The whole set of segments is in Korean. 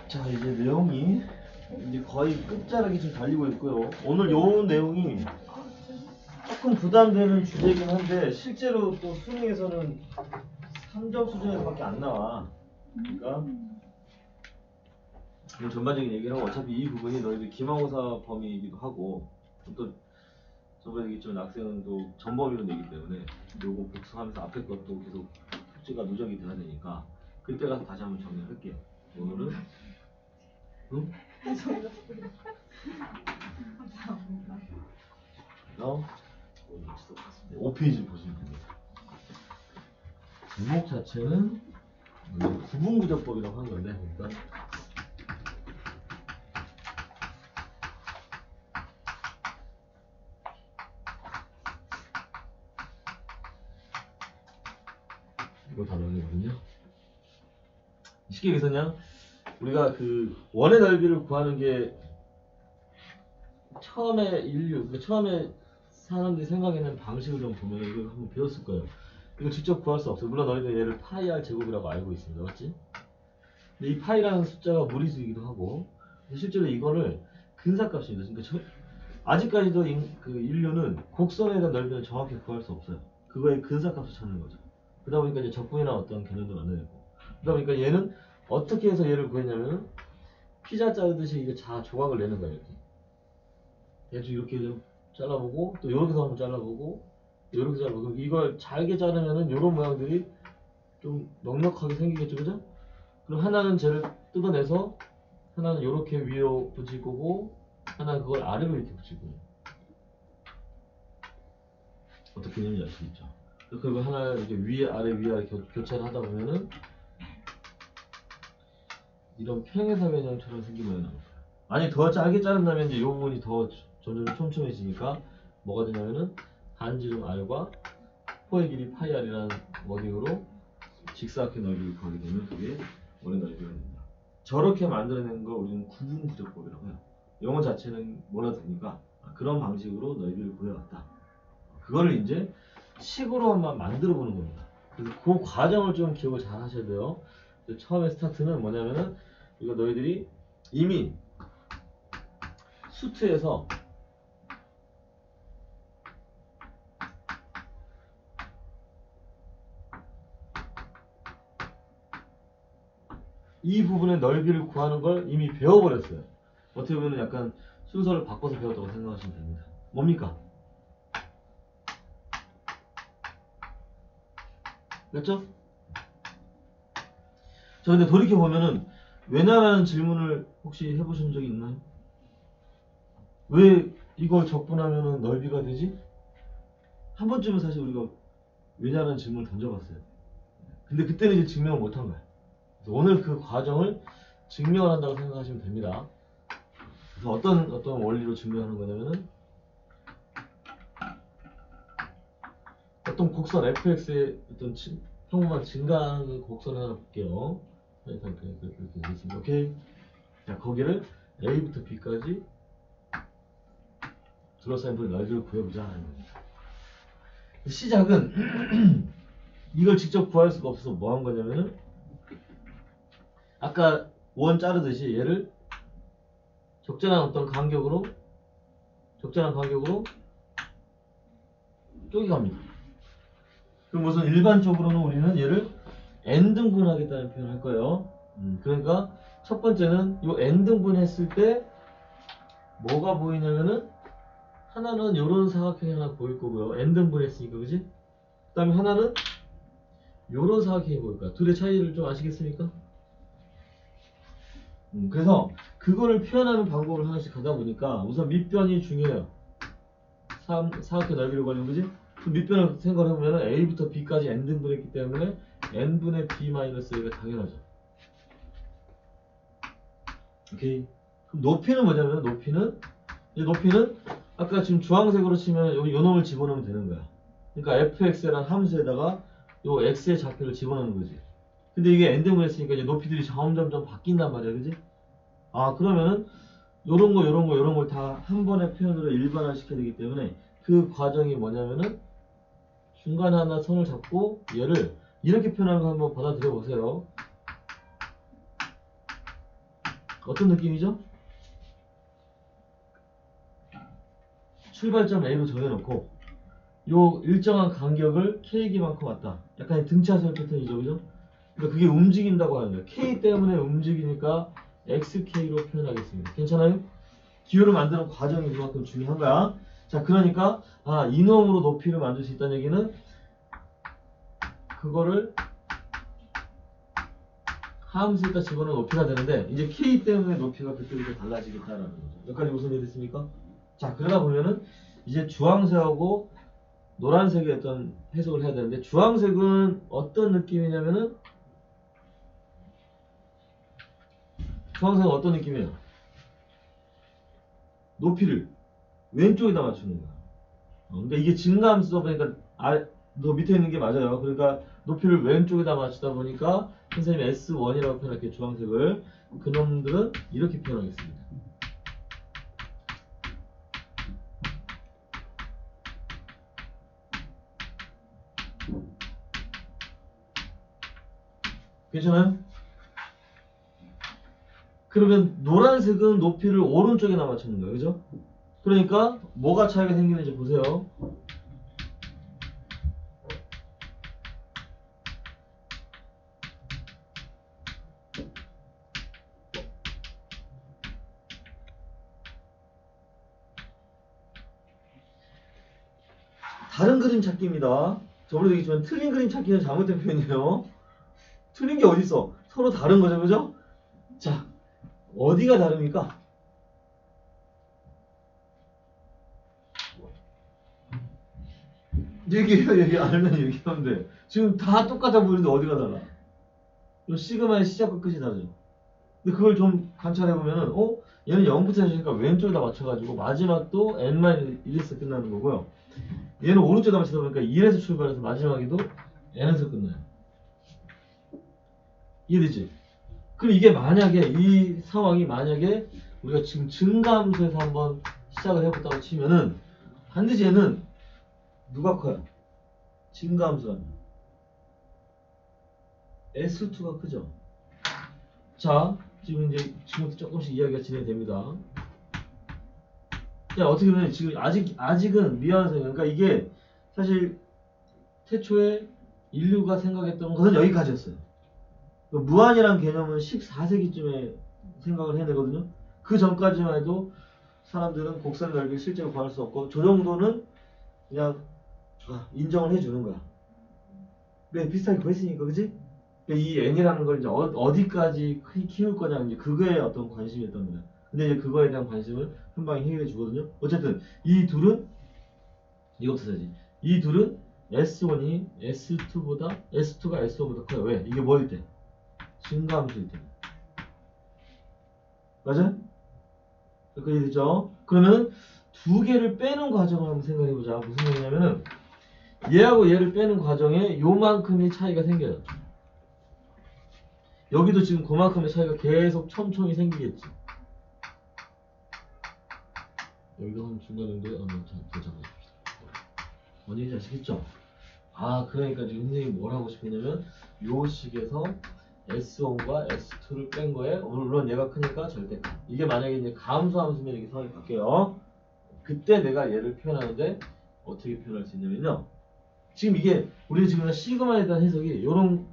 자, 이제 내용이 이제 거의 끝자락이 좀 달리고 있고요. 오늘 요 내용이 조금 부담되는 주제이긴 한데 실제로 또 수능에서는 3점 수준에서밖에 안 나와. 그러니까 뭐 전반적인 얘기를 하고 어차피 이 부분이 너희들 기말고사 범위이기도 하고 또 저번에 얘기했지만 학생은 또 전범위로 내기 때문에 요거 복습하면서 앞에 것도 계속 숙제가 누적이 돼야 되니까 그때 가서 다시 한번 정리를 할게요. 오늘은 응? 그래서 5페이지를 보시면 됩니다. 제목 자체는 구분구조법이라고 하는 건데 일단 이거 단원이거든요. 쉽게 얘기해서 그냥 우리가 그 원의 넓이를 구하는 게 처음에 그러니까 처음에 사람들이 생각하는 방식을 좀 보면 이걸 한번 배웠을 거예요. 이거 직접 구할 수 없어요. 물론 너희들 얘를 파이 r 제곱이라고 알고 있습니다. 맞지? 근데 이 파이라는 숫자가 무리수이기도 하고 실제로 이거를 근사값입니다. 그러니까 아직까지도 그 인류는 곡선에 대한 넓이는 정확히 구할 수 없어요. 그거의 근사값을 찾는 거죠. 그러다 보니까 이제 적분이나 어떤 개념도 만들어내고 그러다 보니까 얘는 어떻게 해서 얘를 구했냐면은 피자 자르듯이 이게 조각을 내는 거예요. 이렇게 대충 이렇게 좀 잘라보고 또 이렇게도 한번 잘라보고 이렇게 잘라보고 이걸 잘게 자르면은 이런 모양들이 좀 넉넉하게 생기겠죠, 그죠? 그럼 하나는 쟤를 뜯어내서 하나는 이렇게 위로 붙일 거고 하나는 그걸 아래로 이렇게 붙일 거예요. 어떻게 되는지 알 수 있죠. 그리고 하나 이렇게 위에 아래 교차를 하다 보면은 이런 평행사변형처럼 생긴 모양이 나올 거예요. 만약 더 짧게 자른다면 이제 이 부분이 더 점점 촘촘해지니까 뭐가 되냐면은 반지름 r과 코의 길이 파이 r이라는 워딩으로 직사각형 넓이를 구하게 되면 그게 원의 넓이가 된다. 저렇게 만들어낸 걸 우리는 구분구조법이라고 해요. 영어 자체는 몰라도 되니까 그런 방식으로 넓이를 구해왔다. 그거를 이제 식으로 한번 만들어 보는 겁니다. 그래서 그 과정을 좀 기억을 잘 하셔야 돼요. 처음에 스타트는 뭐냐면은 이거 너희들이 이미 수트에서 이 부분의 넓이를 구하는 걸 이미 배워버렸어요. 어떻게 보면 약간 순서를 바꿔서 배웠다고 생각하시면 됩니다. 뭡니까? 됐죠? 자, 근데 돌이켜보면은 왜냐라는 질문을 혹시 해보신 적이 있나요? 왜 이걸 적분하면은 넓이가 되지? 한 번쯤은 사실 우리가 왜냐라는 질문을 던져봤어요. 근데 그때는 이제 증명을 못한 거예요. 그래서 오늘 그 과정을 증명을 한다고 생각하시면 됩니다. 그래서 어떤 원리로 증명하는 거냐면은 어떤 곡선 fx의 어떤 평범한 증가하는 곡선을 하나 볼게요. 이렇게 되겠습니다. 오케이. 자, 거기를 a부터 b까지 둘러싸인 분의 넓이를 구해보자 하는 겁니다. 시작은 이걸 직접 구할 수가 없어서 뭐 한 거냐면은 아까 원 자르듯이 얘를 적절한 어떤 간격으로 쪼개갑니다. 그럼 우선 일반적으로는 우리는 얘를 n등분하겠다는 표현을 할 거예요. 그러니까 첫 번째는 요 n등분 했을 때 뭐가 보이냐면은 하나는 요런 사각형이 하나 보일 거고요. n등분 했으니까 그지? 그 다음에 하나는 요런 사각형이 보일 거야. 둘의 차이를 좀 아시겠습니까? 그래서 그거를 표현하는 방법을 하나씩 가다 보니까 우선 밑변이 중요해요. 사각형 넓이를 구하는 거지? 그 밑변을 생각을 해보면 a부터 b까지 n등분 했기 때문에 n분의 b-a가 당연하죠. 오케이. 그럼 높이는 뭐냐면 높이는 아까 지금 주황색으로 치면 여기 요 놈을 집어넣으면 되는 거야. 그러니까 fx라는 함수에다가 요 x의 좌표를 집어넣는 거지. 근데 이게 n등분 했으니까 이제 높이들이 점점 바뀐단 말이야. 그지? 아, 그러면은 요런 걸 다 한 번의 표현으로 일반화 시켜야 되기 때문에 그 과정이 뭐냐면은 중간에 하나 선을 잡고 얘를 이렇게 표현하는 거 한번 받아들여 보세요. 어떤 느낌이죠? 출발점 A로 정해놓고 요 일정한 간격을 K기만큼 왔다. 약간 등차선 패턴이죠, 그죠? 그러니까 그게 움직인다고 하는 거예요. K 때문에 움직이니까 XK로 표현하겠습니다. 괜찮아요? 기호를 만드는 과정이 그만큼 중요한 거야. 자, 그러니까 이놈으로 높이를 만들 수 있다는 얘기는 그거를 함수에다 집어넣은 높이가 되는데 이제 K 때문에 높이가 그때부터 달라지겠다라는 거죠. 여기까지 무슨 일 됐습니까? 자, 그러다 보면은 이제 주황색하고 노란색의 어떤 해석을 해야 되는데 주황색은 어떤 느낌이냐면은 주황색은 어떤 느낌이에요? 높이를 왼쪽에다 맞추는 거야. 그러니까 이게 증가함수다 보니까 너 밑에 있는 게 맞아요. 그러니까 높이를 왼쪽에다 맞추다 보니까 선생님이 S1이라고 표현할게요. 주황색을. 그놈들은 이렇게 표현하겠습니다. 괜찮아요? 그러면 노란색은 높이를 오른쪽에다 맞추는 거예요. 그죠? 그러니까 뭐가 차이가 생기는지 보세요. 다른 그림 찾기입니다. 저번에도 얘기했지만 틀린 그림 찾기는 잘못된 표현이에요. 틀린 게 어딨어? 서로 다른 거죠. 그죠? 자, 어디가 다릅니까? 얘기 알면 얘기하면 돼. 지금 다 똑같아 보이는데 어디가 달라? 요 시그마의 시작과 끝이 다르죠. 근데 그걸 좀 관찰해 보면은 얘는 0부터 해주니까 왼쪽에다 맞춰가지고 마지막도 n-1에서 끝나는 거고요. 얘는 오른쪽에다 맞추다 보니까 1에서 출발해서 마지막에도 n에서 끝나요. 이해되지? 그럼 이게 만약에 이 상황이 만약에 우리가 지금 증가함수에서 한번 시작을 해봤다고 치면은 반드시 얘는 누가 커요? 증가함수라면 S2가 크죠? 자, 지금부터 조금씩 이야기가 진행됩니다. 자, 어떻게 보면 지금 아직은 미완성. 그러니까 이게 사실 태초에 인류가 생각했던 것은 여기까지였어요. 무한이라는 개념은 14세기쯤에 생각을 해내거든요. 그 전까지만 해도 사람들은 곡선 넓이를 실제로 구할 수 없고 저 정도는 그냥 인정을 해주는 거야. 왜 비슷하게 구했으니까, 그지? 이 n이라는 걸 이제 어디까지 키울 거냐, 이제 그거에 어떤 관심이었던 거야. 근데 이제 그거에 대한 관심을 한 방에 해결해 주거든요. 어쨌든 이 둘은 이것부터 써야지. 이 둘은 S1이 S2가 S1보다 커요. 왜? 이게 뭐일 때? 증가함수일 때. 맞아? 여기까지 됐죠? 그러면 두 개를 빼는 과정을 한번 생각해 보자. 무슨 얘기냐면은 얘하고 얘를 빼는 과정에 요만큼의 차이가 생겨요. 여기도 지금 그만큼의 차이가 계속 촘촘히 생기겠지. 여기도 한 중간 정도에 더 잡아줍시다. 뭔 얘기인지 아시겠죠? 그러니까 지금 선생님이 뭘 하고 싶었냐면 요 식에서 S1과 S2를 뺀 거에 물론 얘가 크니까 절대값. 이게 만약에 이제 감수함수면 이게 상황이 바뀌어요. 그때 내가 얘를 표현하는데 어떻게 표현할 수 있냐면요. 지금 이게 우리가 지금 시그마에 대한 해석이 요런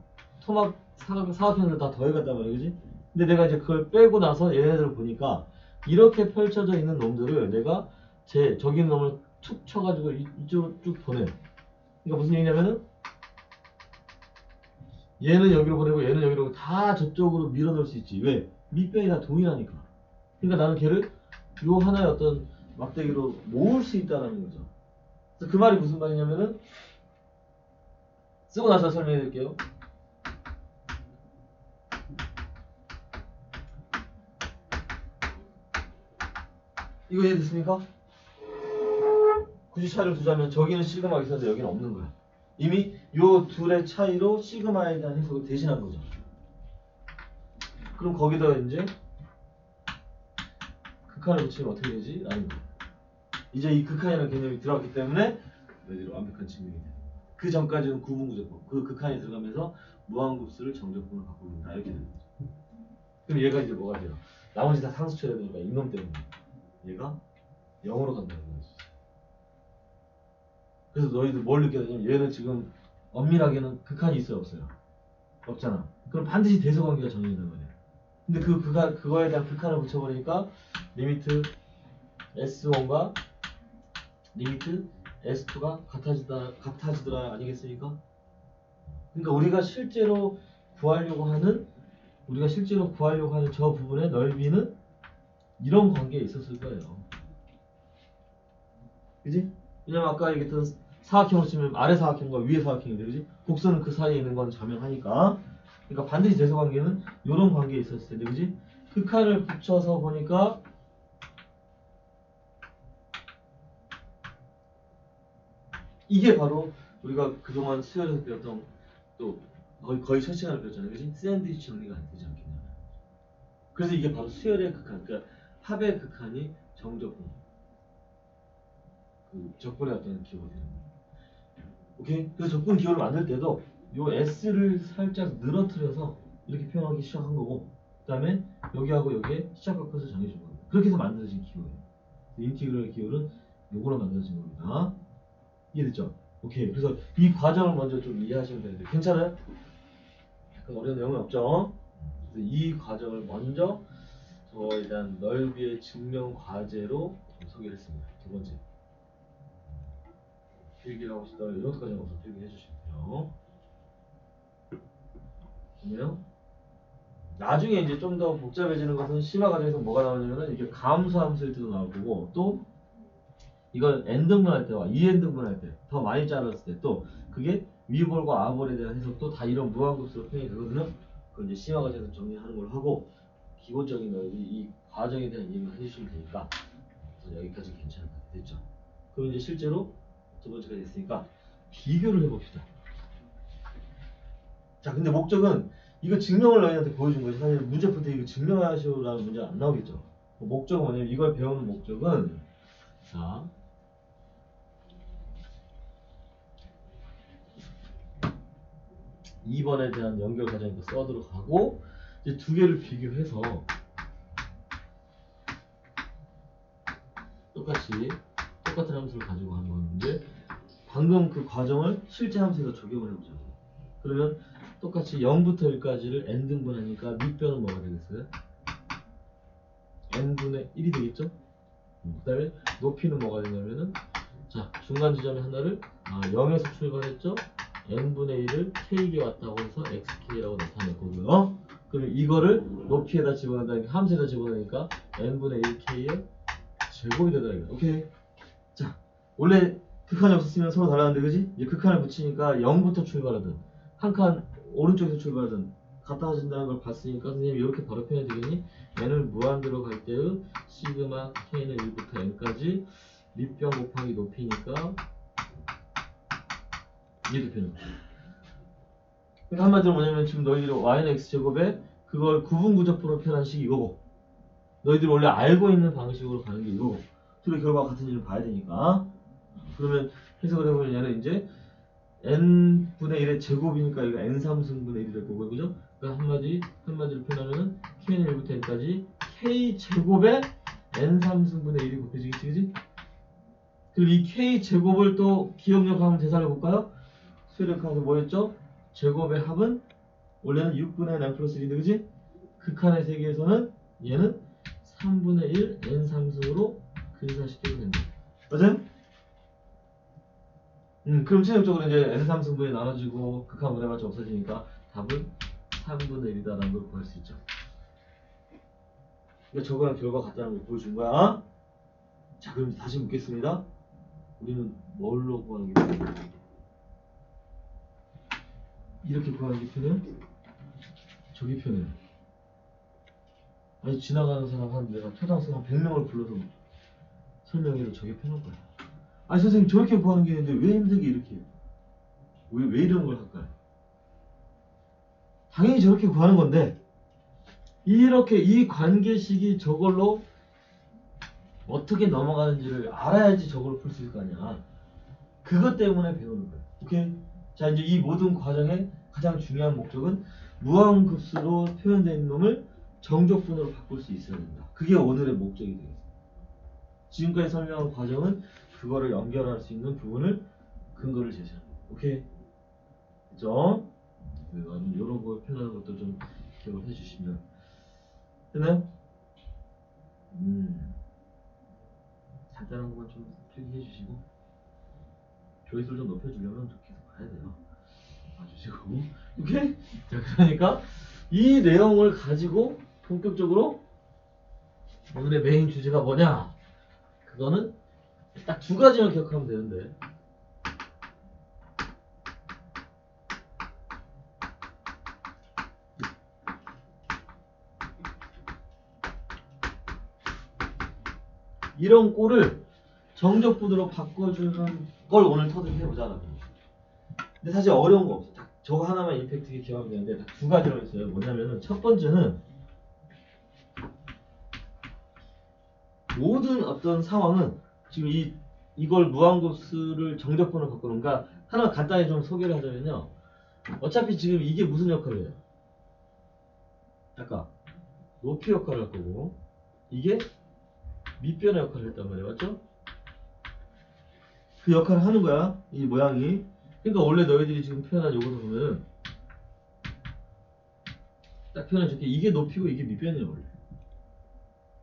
사각형들 다 더해갔단 말이야, 그지? 근데 내가 이제 그걸 빼고 나서 얘네들을 보니까 이렇게 펼쳐져 있는 놈들을 내가 저기 있는 놈을 툭 쳐가지고 이쪽으로 쭉 보내. 그러니까 무슨 얘기냐면은 얘는 여기로 보내고 얘는 여기로 다 저쪽으로 밀어넣을 수 있지. 왜? 밑변이 다 동일하니까. 그러니까 나는 걔를 요 하나의 어떤 막대기로 모을 수 있다는 거죠. 그래서 그 말이 무슨 말이냐면은 쓰고 나서 설명해 드릴게요. 이거 이해됐습니까? 굳이 차이를 두자면 저기는 시그마가 있었는데 여기는 없는 거야. 이미 요 둘의 차이로 시그마에 대한 해석을 대신한 거죠. 그럼 거기다가 이제 극한을 붙이면 어떻게 되지? 라는 거. 이제 이 극한이라는 개념이 들어갔기 때문에 너희들이 완벽한 증명이 돼. 그 전까지는 구분구조법. 그 극한이 들어가면서 무한급수를 정적분으로 바꿔준다. 이렇게 되는 거죠. 그럼 얘가 이제 뭐가 돼요? 나머지 다 상수 쳐야 되니까 이놈 때문에 얘가 0으로 간다는 거지. 그래서 너희들 뭘 느껴야 되냐면 얘는 지금 엄밀하게는 극한이 있어요 없어요? 없잖아. 그럼 반드시 대소관계가 정해진단 말이야. 근데 그거에 대한 극한을 붙여버리니까 리미트 S1과 리미트 S2가 같아지더라 아니겠습니까? 그러니까 우리가 실제로 구하려고 하는 저 부분의 넓이는 이런 관계에 있었을 거예요. 그지? 왜냐면 아까 얘기했던 사각형으로 치면 아래 사각형과 위에 사각형인데 그지? 곡선은 그 사이에 있는 건 자명하니까 그러니까 반드시 대소관계는 이런 관계에 있었을 텐데 그지? 극한을 붙여서 보니까 이게 바로 우리가 그동안 수열에서 배웠던 또 거의 첫 시간을 배웠잖아요. 그지? 샌드위치 정리가 안 되지 않겠냐. 그래서 이게 바로 수열의 극한, 그러니까 합의 극한이 정적분, 그 적분의 어떤 기호가 되는 거예요. 오케이? 그래서 적분 기호를 만들 때도 요 S를 살짝 늘어뜨려서 이렇게 표현하기 시작한 거고 그 다음에 여기하고 여기에 시작과 끝을 정해준 거예요. 그렇게 해서 만들어진 기호예요. 인티그럴 기호는 요거로 만들어진 겁니다. 이해됐죠? 오케이. 그래서 이 과정을 먼저 좀 이해하시면 되는데 괜찮아요? 약간 어려운 내용은 없죠? 그래서 이 과정을 먼저 저에 대한 넓이의 증명 과제로 소개를 했습니다. 두 번째. 필기를 하고 싶다면 이것까지는 우선 필기해 주시면 돼요. 그러면 나중에 이제 좀 더 복잡해지는 것은 심화 과정에서 뭐가 나오냐면은 이게 감소함수일 때도 나올 거고 또 이걸 n등분 할 때와 2n등분 할 때 더 많이 자랐을 때 또 그게 위볼과 아볼에 대한 해석도 다 이런 무한급수로 표현이 되거든요. 그걸 이제 심화 과정에서 정리하는 걸로 하고 기본적인 이 과정에 대한 이해만 해주시면 되니까 여기까지 괜찮을 것 같아요. 됐죠? 그럼 이제 실제로 두 번째가 됐으니까 비교를 해봅시다. 자, 근데 목적은 이거 증명을 너희한테 보여준 거지. 사실 문제 풀 때 이거 증명하시오라는 문제가 안 나오겠죠. 목적은 뭐냐면 이걸 배우는 목적은 자 2번에 대한 연결 과정을 써도록 하고 이제 두 개를 비교해서 똑같은 함수를 가지고 하는 건데 방금 그 과정을 실제 함수에서 적용을 해보자고. 그러면 똑같이 0부터 1까지를 n등분하니까 밑변은 뭐가 되겠어요? n분의 1이 되겠죠? 그 다음에 높이는 뭐가 되냐면은 자 중간 지점에 하나를 0에서 출발했죠? n분의 1을 k에게 왔다고 해서 xk라고 나타낼 거고요. 그러면 이거를 높이에다 집어넣으니까 함수에다 집어넣으니까 n분의 1k의 제곱이 되더라 이거. 오케이. 자 원래 극한이 없었으면 서로 달랐는데 그지? 이제 극한을 붙이니까 0부터 출발하든 한 칸 오른쪽에서 출발하든 같아진다는 걸 봤으니까 선생님이 이렇게 바로 표현해 되겠니? n을 무한대로 갈 때의 시그마 k는 1부터 n까지 밑변 곱하기 높이니까 이해도 표현. 그러니까 한마디로 뭐냐면 지금 너희들이 y는 x제곱에 그걸 구분구적분으로 표현한 식이 이거고 너희들이 원래 알고 있는 방식으로 가는 게 이거고 둘의 결과가 같은 일을 봐야 되니까 그러면 해석을 해보면 얘는 이제 n분의 1의 제곱이니까 이거 n3승분의 1이 될 거고요. 그죠? 그러니까 한마디로 표현하면 k는 1부터 n까지 k제곱에 n3승분의 1이 곱해지겠지 그지? 그리고 이 k제곱을 또 기억력하면 계산해 볼까요? 수열역학에서 뭐였죠? 제곱의 합은 원래는 6분의 n 플러스 1인데 그지? 극한의 세계에서는 얘는 3분의 1 n3승으로 근사시키게 된다. 맞아요? 그럼 체력적으로 이제 n3승분이 나눠지고 극한 분에 맞춰 없어지니까 답은 3분의 1이다라는 걸 구할 수 있죠. 그러니까 저거랑 결과가 같다는 걸 보여준 거야. 자 그럼 다시 묻겠습니다. 우리는 뭘로 구하는 게 편해요? 이렇게 구하는 게 편해요? 저게 편해요. 아니 지나가는 사람 한 내가 초등학생 한 100명을 불러서 설명해도 저게 편할 거야. 아니 선생님 저렇게 구하는 게 있는데 왜 힘들게 이렇게 해요? 왜 이런 걸 할까요? 당연히 저렇게 구하는 건데 이렇게 이 관계식이 저걸로 어떻게 넘어가는지를 알아야지 저걸 풀 수 있을 거 아니야. 그것 때문에 배우는 거야. 오케이? 자 이제 이 모든 과정의 가장 중요한 목적은 무한급수로 표현된 놈을 정적분으로 바꿀 수 있어야 된다. 그게 오늘의 목적이 되겠습니다. 지금까지 설명한 과정은 그거를 연결할 수 있는 부분을 근거를 제시합니다. 오케이? 그죠? 이런 거 표현하는 것도 좀 기억을 해주시면 되나요? 간단한 것만 좀 필기해 주시고 조회수를 좀 높여주려면 좀 계속 봐야 돼요. 봐주시고 오케이? 자, 그러니까 이 내용을 가지고 본격적으로 오늘의 메인 주제가 뭐냐? 그거는 딱 두 가지만 기억하면 되는데 이런 꼴을 정적분으로 바꿔주는 걸 오늘 터득 해보자. 근데 사실 어려운 거 없어. 딱 저거 하나만 임팩트 있게 기억하면 되는데 딱 두 가지로 있어요. 뭐냐면은 첫 번째는 모든 어떤 상황은 지금 이걸 무한급수를 정적분으로 바꾸는 가 하나 간단히 좀 소개를 하자면요. 어차피 지금 이게 무슨 역할을 해요? 아까 높이 역할을 할 거고 이게 밑변의 역할을 했단 말이에요. 맞죠? 그 역할을 하는 거야. 이 모양이. 그러니까 원래 너희들이 지금 표현한 요거를 보면은 딱 표현해줄게. 이게 높이고 이게 밑변이에요 원래.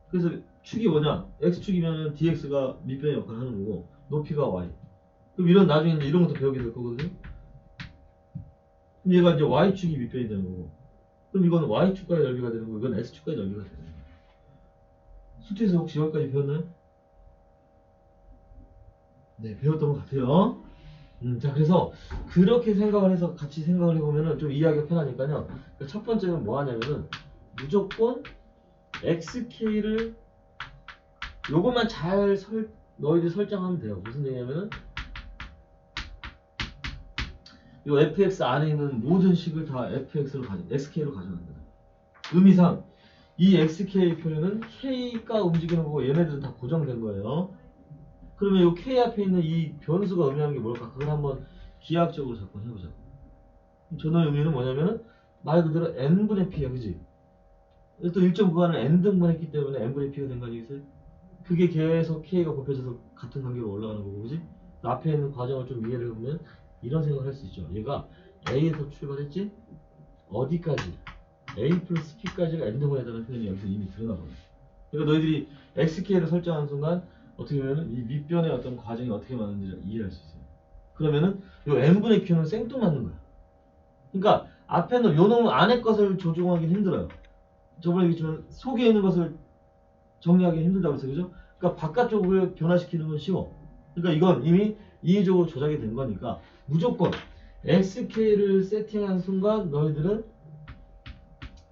그래서 축이 뭐냐? x축이면 dx가 밑변의 역할을 하는 거고 높이가 y. 그럼 이런 나중에 이제 이런 것도 배우게 될 거거든요. 그럼 얘가 이제 y축이 밑변이 되는 거고 그럼 이거는 y축과의 넓이가 되는 거고 이건 x축과의 넓이가 되는 거예요. 수트에서 혹시 여기까지 배웠나요? 네, 배웠던 것 같아요. 자, 그래서 그렇게 생각을 해서 같이 생각을 해보면은 좀 이해하기가 편하니까요. 그러니까 첫 번째는 뭐 하냐면은 무조건 xk를 요것만 잘 너희들 설정하면 돼요. 무슨 얘기냐면은 요 fx 안에 있는 모든 식을 다 fx로 xk로 가져간다. 의미상 이 xk 표현은 k가 움직이는 거고 얘네들은 다 고정된 거예요. 그러면 이 k 앞에 있는 이 변수가 의미하는 게 뭘까? 그걸 한번 기하학적으로 접근해보자. 전의 의미는 뭐냐면은 말 그대로 n분의 p야, 그지? 또 일정 구간을 n등분했기 때문에 n분의 p가 된 거 아니겠어요? 그게 계속 k가 곱해져서 같은 관계로 올라가는 거고, 그지? 앞에 있는 과정을 좀 이해를 해보면 이런 생각을 할 수 있죠. 얘가 a에서 출발했지? 어디까지? a 플러스 p까지가 n등분했다는 표현이 여기서 이미 드러나거든. 그러니까 너희들이 xk를 설정하는 순간 어떻게 보면 이 밑변의 어떤 과정이 어떻게 맞는지를 이해할 수 있어요. 그러면은 요 n분의 q는 생뚱맞는 거야. 그러니까 앞에는 요 놈 안에 것을 조종하기 힘들어요. 저번에 얘기했지만 속에 있는 것을 정리하기 힘들다고 했어요. 그죠? 그러니까 바깥쪽을 변화시키는 건 쉬워. 그러니까 이건 이미 인위적으로 조작이 된 거니까 무조건 xk를 세팅한 순간 너희들은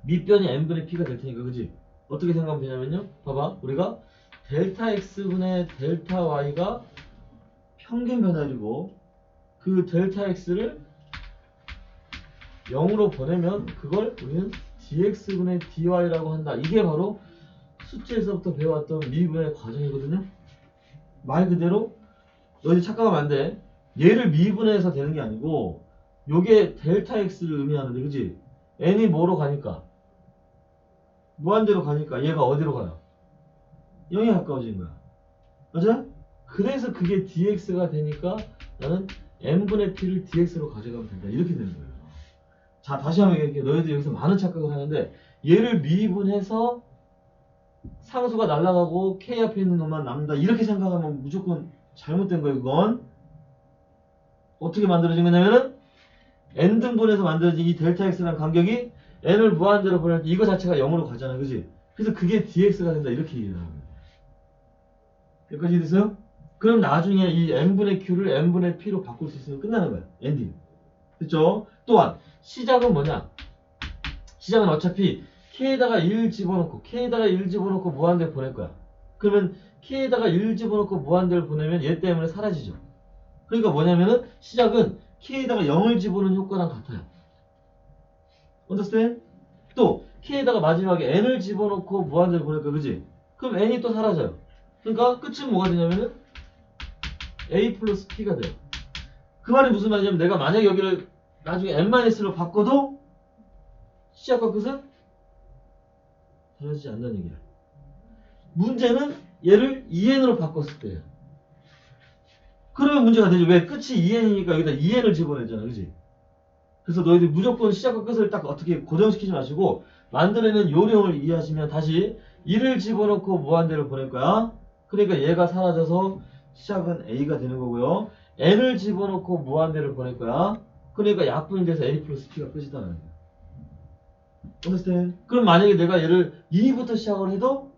밑변이 n분의 p가 될 테니까, 그지? 어떻게 생각하면 되냐면요. 봐봐. 우리가 델타 x분의 델타 y가 평균 변화율이고 그 델타 x를 0으로 보내면 그걸 우리는 dx분의 dy라고 한다. 이게 바로 수치에서부터 배워왔던 미분의 과정이거든요. 말 그대로 너희 착각하면 안 돼. 얘를 미분해서 되는 게 아니고 요게 델타 x를 의미하는데, 그지? n이 뭐로 가니까 무한대로 가니까 얘가 어디로 가요? 0에 가까워지는 거야. 맞아? 그래서 그게 dx가 되니까 나는 n분의 p를 dx로 가져가면 된다. 이렇게 되는 거예요. 자, 다시 한번 얘기할게요. 너희들 여기서 많은 착각을 하는데 얘를 미분해서 상수가 날아가고 k 앞에 있는 놈만 남는다. 이렇게 생각하면 무조건 잘못된 거예요. 그건 어떻게 만들어진 거냐면은 n등분해서 만들어진 이 델타 x라는 간격이 n을 무한대로 보낼 때 이거 자체가 0으로 가잖아. 그지? 그래서 그게 dx가 된다. 이렇게 얘기를 하는 거예요. 여기까지 됐어요? 그럼 나중에 이 n분의 q를 n분의 p로 바꿀 수 있으면 끝나는 거야. 엔딩. 됐죠? 또한 시작은 뭐냐? 시작은 어차피 k에다가 1 집어넣고 무한대로 보낼 거야. 그러면 k에다가 1 집어넣고 무한대로 보내면 얘 때문에 사라지죠. 그러니까 뭐냐면은 시작은 k에다가 0을 집어넣는 효과랑 같아요. understand? 또 k에다가 마지막에 n을 집어넣고 무한대로 보낼 거야. 그지? 그럼 n이 또 사라져요. 그러니까 끝은 뭐가 되냐면은 a 플러스 p가 돼요. 그 말이 무슨 말이냐면 내가 만약에 여기를 나중에 n-로 바꿔도 시작과 끝은 사라지지 않는다는 얘기야. 문제는 얘를 2n으로 바꿨을 때예요. 그러면 문제가 되죠. 왜? 끝이 2n이니까 여기다 2n을 집어내잖아. 그지? 그래서 너희들 무조건 시작과 끝을 딱 어떻게 고정시키지 마시고 만들어낸 요령을 이해하시면 다시 1을 집어넣고 무한대로 보낼 거야. 그러니까 얘가 사라져서 시작은 a가 되는 거고요. n을 집어넣고 무한대로 보낼 거야. 그러니까 약분이 돼서 a 플러스 p가 끝이다라는 거야. understand? 그럼 만약에 내가 얘를 2부터 시작을 해도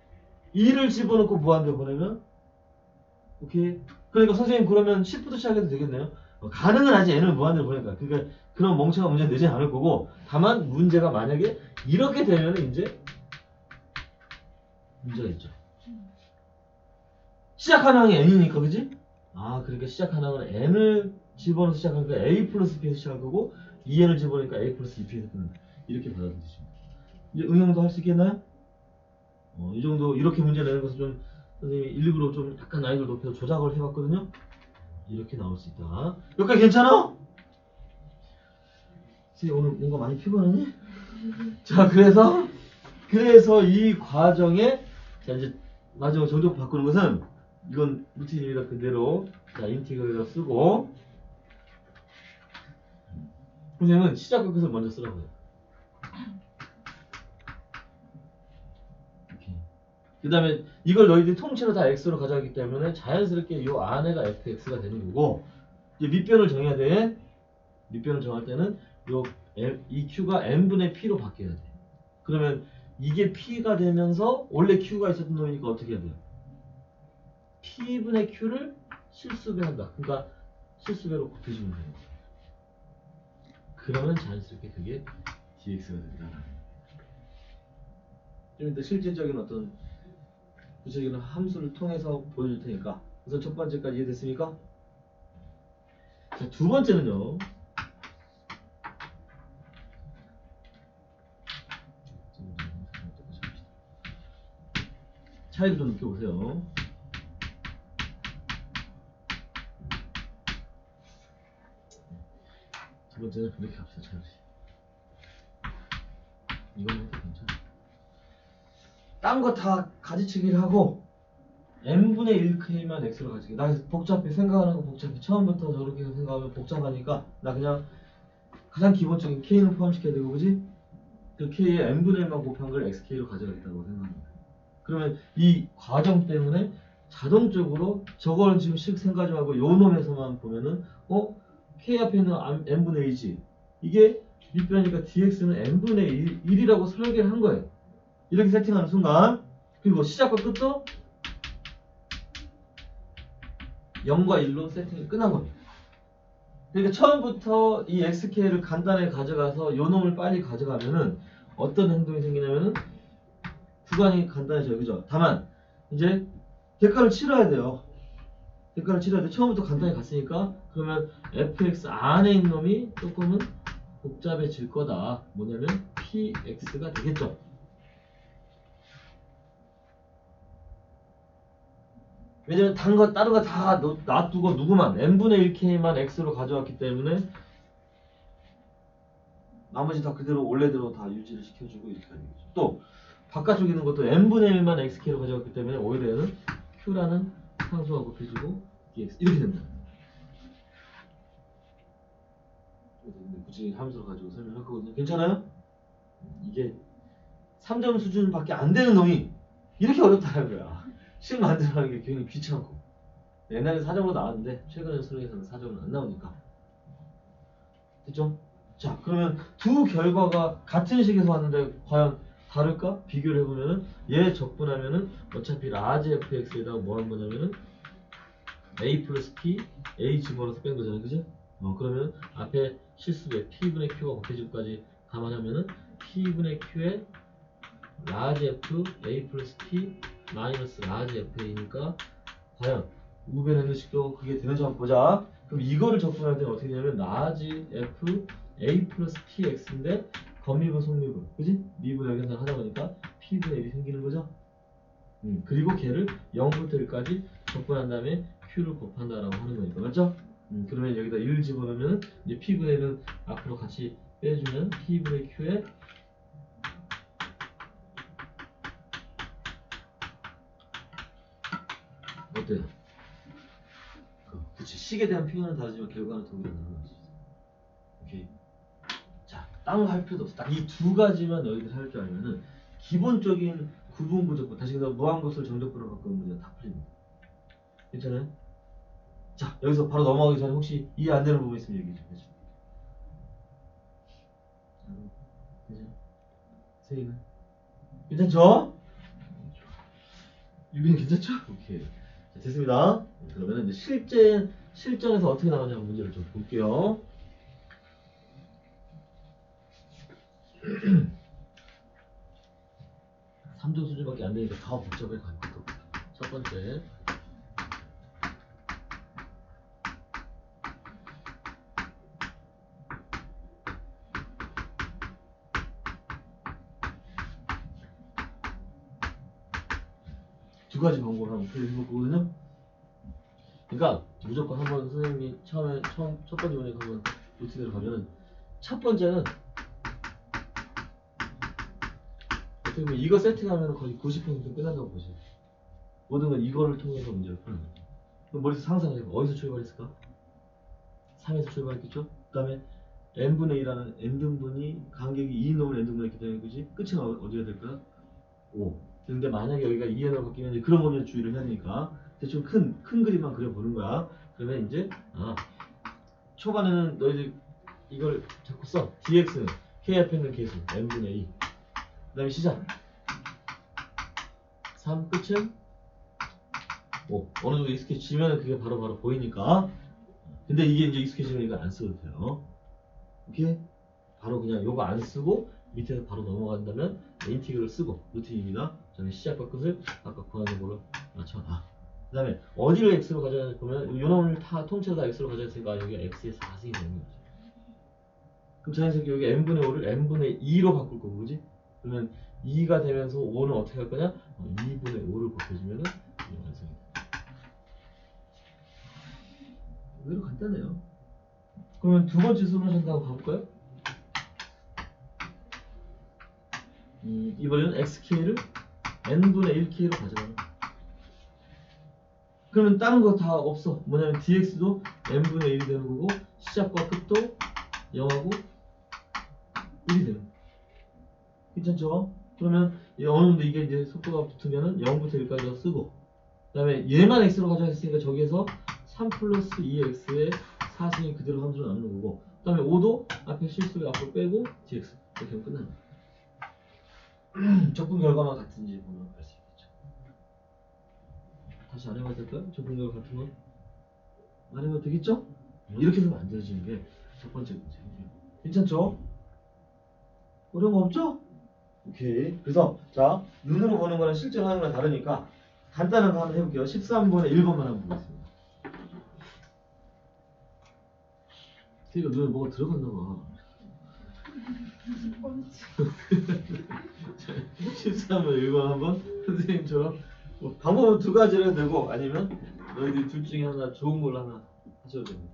2를 집어넣고 무한대로 보내면 오케이. 그러니까 선생님 그러면 10부터 시작해도 되겠네요. 가능은 하지 n을 무한대로 보내니까. 그러니까 그런 멍청한 문제 내지 않을 거고 다만 문제가 만약에 이렇게 되면 이제 문제가 있죠. 시작하는 항이 n이니까 그지? 아 그러니까 시작하는 항은 n을 집어넣어서 시작하니까 a 플러스 b에서 시작할 거고 2n을 집어넣으니까 a 플러스 2p에서 끝난다. 이렇게 받아들이시면 이제 응용도 할 수 있겠나요? 이 정도 이렇게 문제 내는 것은 좀 선생님이 일부러 좀 약간 난이도를 높여서 조작을 해봤거든요. 이렇게 나올 수 있다. 여기까지 괜찮아? 선생님 오늘 뭔가 많이 피곤하니? 자 그래서 이 과정에 자 이제 마지막 정적 바꾸는 것은 이건 루틴입니다. 그대로 자 인티그레이터 쓰고 선생님은 시작과 끝을 먼저 쓰라고요. 그 다음에 이걸 너희들이 통째로 다 x로 가져가기 때문에 자연스럽게 이 안에가 fx가 되는 거고 이제 밑변을 정해야 돼. 밑변을 정할 때는 이 q가 n분의 p로 바뀌어야 돼. 그러면 이게 p가 되면서 원래 q가 있었던 놈이니까 어떻게 해야 돼요? p분의 q를 실수배 한다. 그러니까 실수배로 곱해주면 되는 거예요. 그러면 자연스럽게 그게 dx가 된다. 좀 이따 실질적인 어떤 구체적인 함수를 통해서 보여줄 테니까 우선 첫 번째까지 이해됐습니까? 자, 두 번째는요. 차이를 좀 느껴보세요. 두 번째는 이렇게 합시다. 차라리 이건 해도 괜찮아. 딴 거 다 가지치기를 하고 n분의 1k만 x로 가지게. 나 복잡해. 생각하는 거 복잡해. 처음부터 저렇게 생각하면 복잡하니까 나 그냥 가장 기본적인 k는 포함시켜야 되고 그지? 그 k에 n분의 1만 곱한 걸 xk로 가져가겠다고 생각합니다. 그러면 이 과정 때문에 자동적으로 저거는 지금 식 생각하지 말고 요 놈에서만 보면은 k 앞에 있는 n분의 1이지. 이게 밑변이니까 dx는 n분의 1이라고 설계를 한 거예요. 이렇게 세팅하는 순간 그리고 시작과 끝도 0과 1로 세팅이 끝난 겁니다. 그러니까 처음부터 이 xk를 간단하게 가져가서 요 놈을 빨리 가져가면은 어떤 행동이 생기냐면은 구간이 간단해져요. 그죠? 다만 이제 대가를 치러야 돼요. 대가를 치러야 돼. 처음부터 간단히 갔으니까 그러면 fx 안에 있는 놈이 조금은 복잡해질 거다. 뭐냐면 px가 되겠죠. 왜냐면 다른 거 다 놔두고 누구만 n분의 1k만 x로 가져왔기 때문에 나머지 다 그대로 원래대로 다 유지를 시켜주고 이렇게 하는 거죠. 또 바깥쪽에 있는 것도 n분의 1만 xk로 가져왔기 때문에 오히려 얘는 q라는 상수가 곱해지고 dx 이렇게 됩니다. 굳이 함수로 가지고 설명할 거거든요. 괜찮아요? 이게 3점 수준밖에 안 되는 놈이 이렇게 어렵다는 거야. 식 만들어가는 게 괜히 귀찮고. 옛날에 4점으로 나왔는데 최근에 수능에서는 4점은 안 나오니까. 됐죠? 자 그러면 두 결과가 같은 식에서 왔는데 과연 다를까? 비교를 해보면은 얘 적분하면은 어차피 라지 fx에다가 뭐 한 거냐면은 a 플러스 p a 집어넣어서 뺀 거잖아요. 그지? 그러면 앞에 실수배 p분의 q가 곱해질까지 감안하면은 p분의 q에 라지 f a 플러스 p 마이너스 라지 fa니까 과연 우변의 식도 그게 되는지 한번 보자. 그럼 이거를 적분할 때는 어떻게 되냐면 라지 f a 플러스 px인데 겉미분 속미분 그지? 미분 계산 하다 보니까 p분의 1이 생기는 거죠. 그리고 걔를 0부터 1까지 적분한 다음에 q를 곱한다라고 하는 거니까 맞죠? 그러면 여기다 1을 집어넣으면 이제 p분의 1은 앞으로 같이 빼주면 p분의 q에 어때요? 그치. 식에 대한 표현은 다르지만 결과는 동일하다는 거지. 오케이. 자, 딴 거 할 필요도 없어. 딱 이 두 가지만 너희들 할 줄 알면은 기본적인 구분 부족분, 다시 그래서 무한급수를 정적분으로 바꾸는 문제가 다 풀립니다. 괜찮아요? 자, 여기서 바로 넘어가기 전에 혹시 이해 안 되는 부분 있으면 얘기 좀 해줘. 괜찮아? 세이는? 괜찮죠? 유빈이 괜찮죠? 오케이. 자, 됐습니다. 그러면 이제 실전에서 어떻게 나오냐 문제를 좀 볼게요. 삼조 수준밖에 안 되니까 더 복잡해 가는 것도. 첫 번째. 두 가지 방법을 한번 해볼 거거든요. 그러니까 무조건 한번 선생님이 처음 첫 번째 문제 한번 루틴대로 가면 첫 번째는 어떻게 보면 이거 세팅하면 거의 90% 끝난다고 보세요. 모든 건 이거를 통해서 문제를 푸는 거예요. 그럼 머릿속 상상해봐. 어디서 출발했을까? 3에서 출발했겠죠? 그 다음에 n분의 1이라는 n등분이 간격이 2 넣은 n등분이 있기 때문에 그지? 끝은 어디가 될까? 5. 근데 만약에 여기가 2n으로 바뀌면 이제 그런 거면 주의를 해야 되니까 대충 큰 그림만 그려보는 거야. 그러면 이제 초반에는 너희들 이걸 자꾸 써. dx는 k 앞에 있는 계수 n분의 2. 그 다음에 시작 3 끝은 5. 어느 정도 익숙해지면 그게 바로 보이니까. 근데 이게 이제 익숙해지면 이거 안 써도 돼요. 오케이? 바로 그냥 요거 안 쓰고 밑에서 바로 넘어간다면 인티그를 쓰고 루틴입니다. 저는 시작과 끝을 아까 구하는 걸로 맞춰놔. 그 다음에 어디를 x로 가져야 보면 요 놈을 다 통째로 다 x로 가져야 되니까 여기가 x의 4승이 되는 거지. 그럼 자연스럽게 여기 n분의 5를 n분의 2로 바꿀 거고 그지? 그러면 2가 되면서 5는 어떻게 할 거냐? 2분의 5를 곱해주면은 이게 완성이 돼. 의외로 간단해요. 그러면 두 번째 솔루션 한번 가볼까요? 이번에는 xk를 n분의 1k로 가져가는. 그러면 다른 거 다 없어. 뭐냐면 dx도 n분의 1이 되는 거고 시작과 끝도 0하고 1이 되는 거. 괜찮죠? 그러면 어느 정도 이게 이제 속도가 붙으면은 0부터 1까지 쓰고 그 다음에 얘만 x로 가져갔으니까 저기에서 3 플러스 2x의 4승이 그대로 함수로 남는 거고 그 다음에 5도 앞에 실수를 앞으로 빼고 dx 이렇게 하면 끝나는 거야. 적분 결과만 같은지 보면 알 수 있겠죠. 다시 안 해봐도 될까요? 적분 결과 같은 거? 안 해봐도 되겠죠? 이렇게 해서 만들어지는 게 첫 번째 문제예요. 괜찮죠? 어려운 거 없죠? 오케이. 그래서 자 눈으로 보는 거는 실제로 하는 거랑 다르니까 간단한 거 한번 해볼게요. 13번에 1번만 한번 보겠습니다. 그러니까 눈에 뭐가 들어갔나 봐. 13번 1번 한번 선생님처럼 뭐 방법은 두 가지를 해도 되고 아니면 너희들 둘 중에 하나 좋은 걸로 하나 하셔도 됩니다.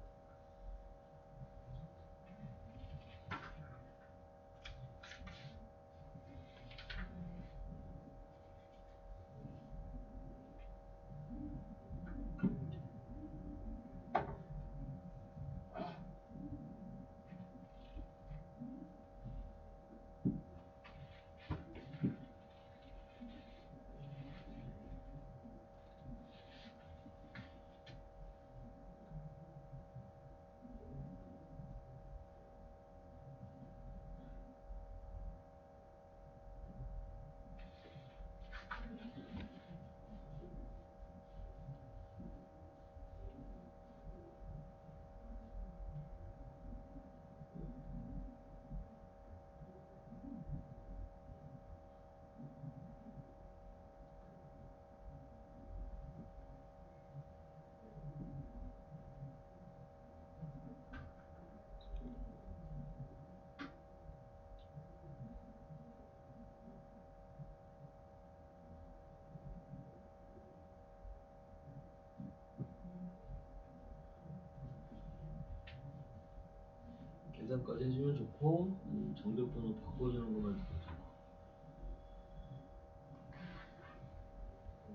계산까지 해주면 좋고 정적분으로 바꿔주는 것만 더 좋고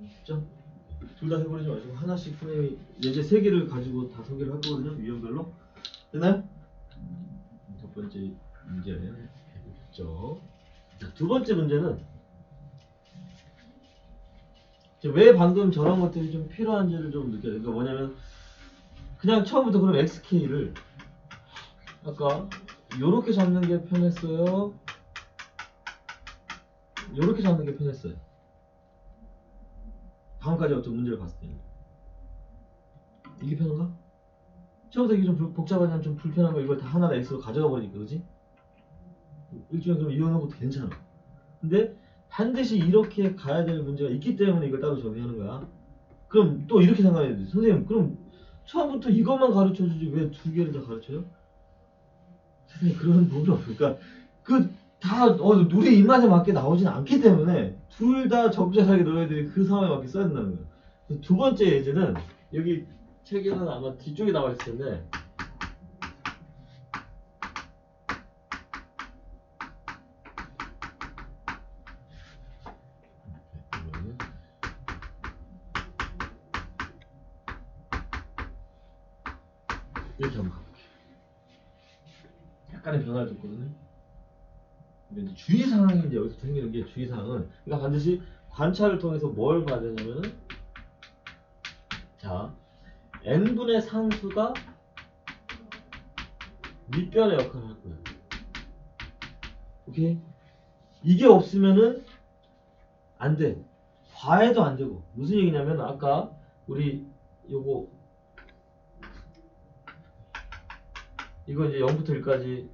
쉽죠? 둘 다 해버리지 마시고 하나씩 선생님이 예제 3개를 가지고 다 소개를 할 거거든요. 유형별로. 됐나요? 첫 번째 문제 해보셨죠. 자, 두 번째 문제는 왜 방금 저런 것들이 좀 필요한지를 좀 느껴요. 그러니까 뭐냐면 그냥 처음부터 그럼 xk를 아까 요렇게 잡는 게 편했어요. 요렇게 잡는 게 편했어요. 다음까지 어떤 문제를 봤을 때는 이게 편한가? 처음부터 이게 좀 복잡하냐면 좀 불편한 거 이걸 다 하나로 x로 가져가 버리니까 그지? 일종의 그럼 이용하는 것도 괜찮아. 근데 반드시 이렇게 가야 될 문제가 있기 때문에 이걸 따로 정리하는 거야. 그럼 또 이렇게 생각해야 돼. 선생님 그럼 처음부터 이것만 가르쳐주지 왜 2개를 다 가르쳐요? 선생님 그런 법이 없어. 그러니까 다 우리 입맛에 맞게 나오진 않기 때문에 둘 다 적절하게 너희들이 그 상황에 맞게 써야 된다는 거야. 두 번째 예제는 여기 책에는 아마 뒤쪽에 나와 있을 텐데 이렇게 한번 가볼게요. 약간의 변화를 줬거든요. 근데 이제 주의사항이 이제 여기서 생기는 게 주의사항은 그러니까 반드시 관찰을 통해서 뭘 봐야 되냐면은 자 n분의 상수가 밑변의 역할을 할 거예요. 오케이? 이게 없으면은 안 돼. 과해도 안 되고 무슨 얘기냐면 아까 우리 요거 이거 이제 0부터 1까지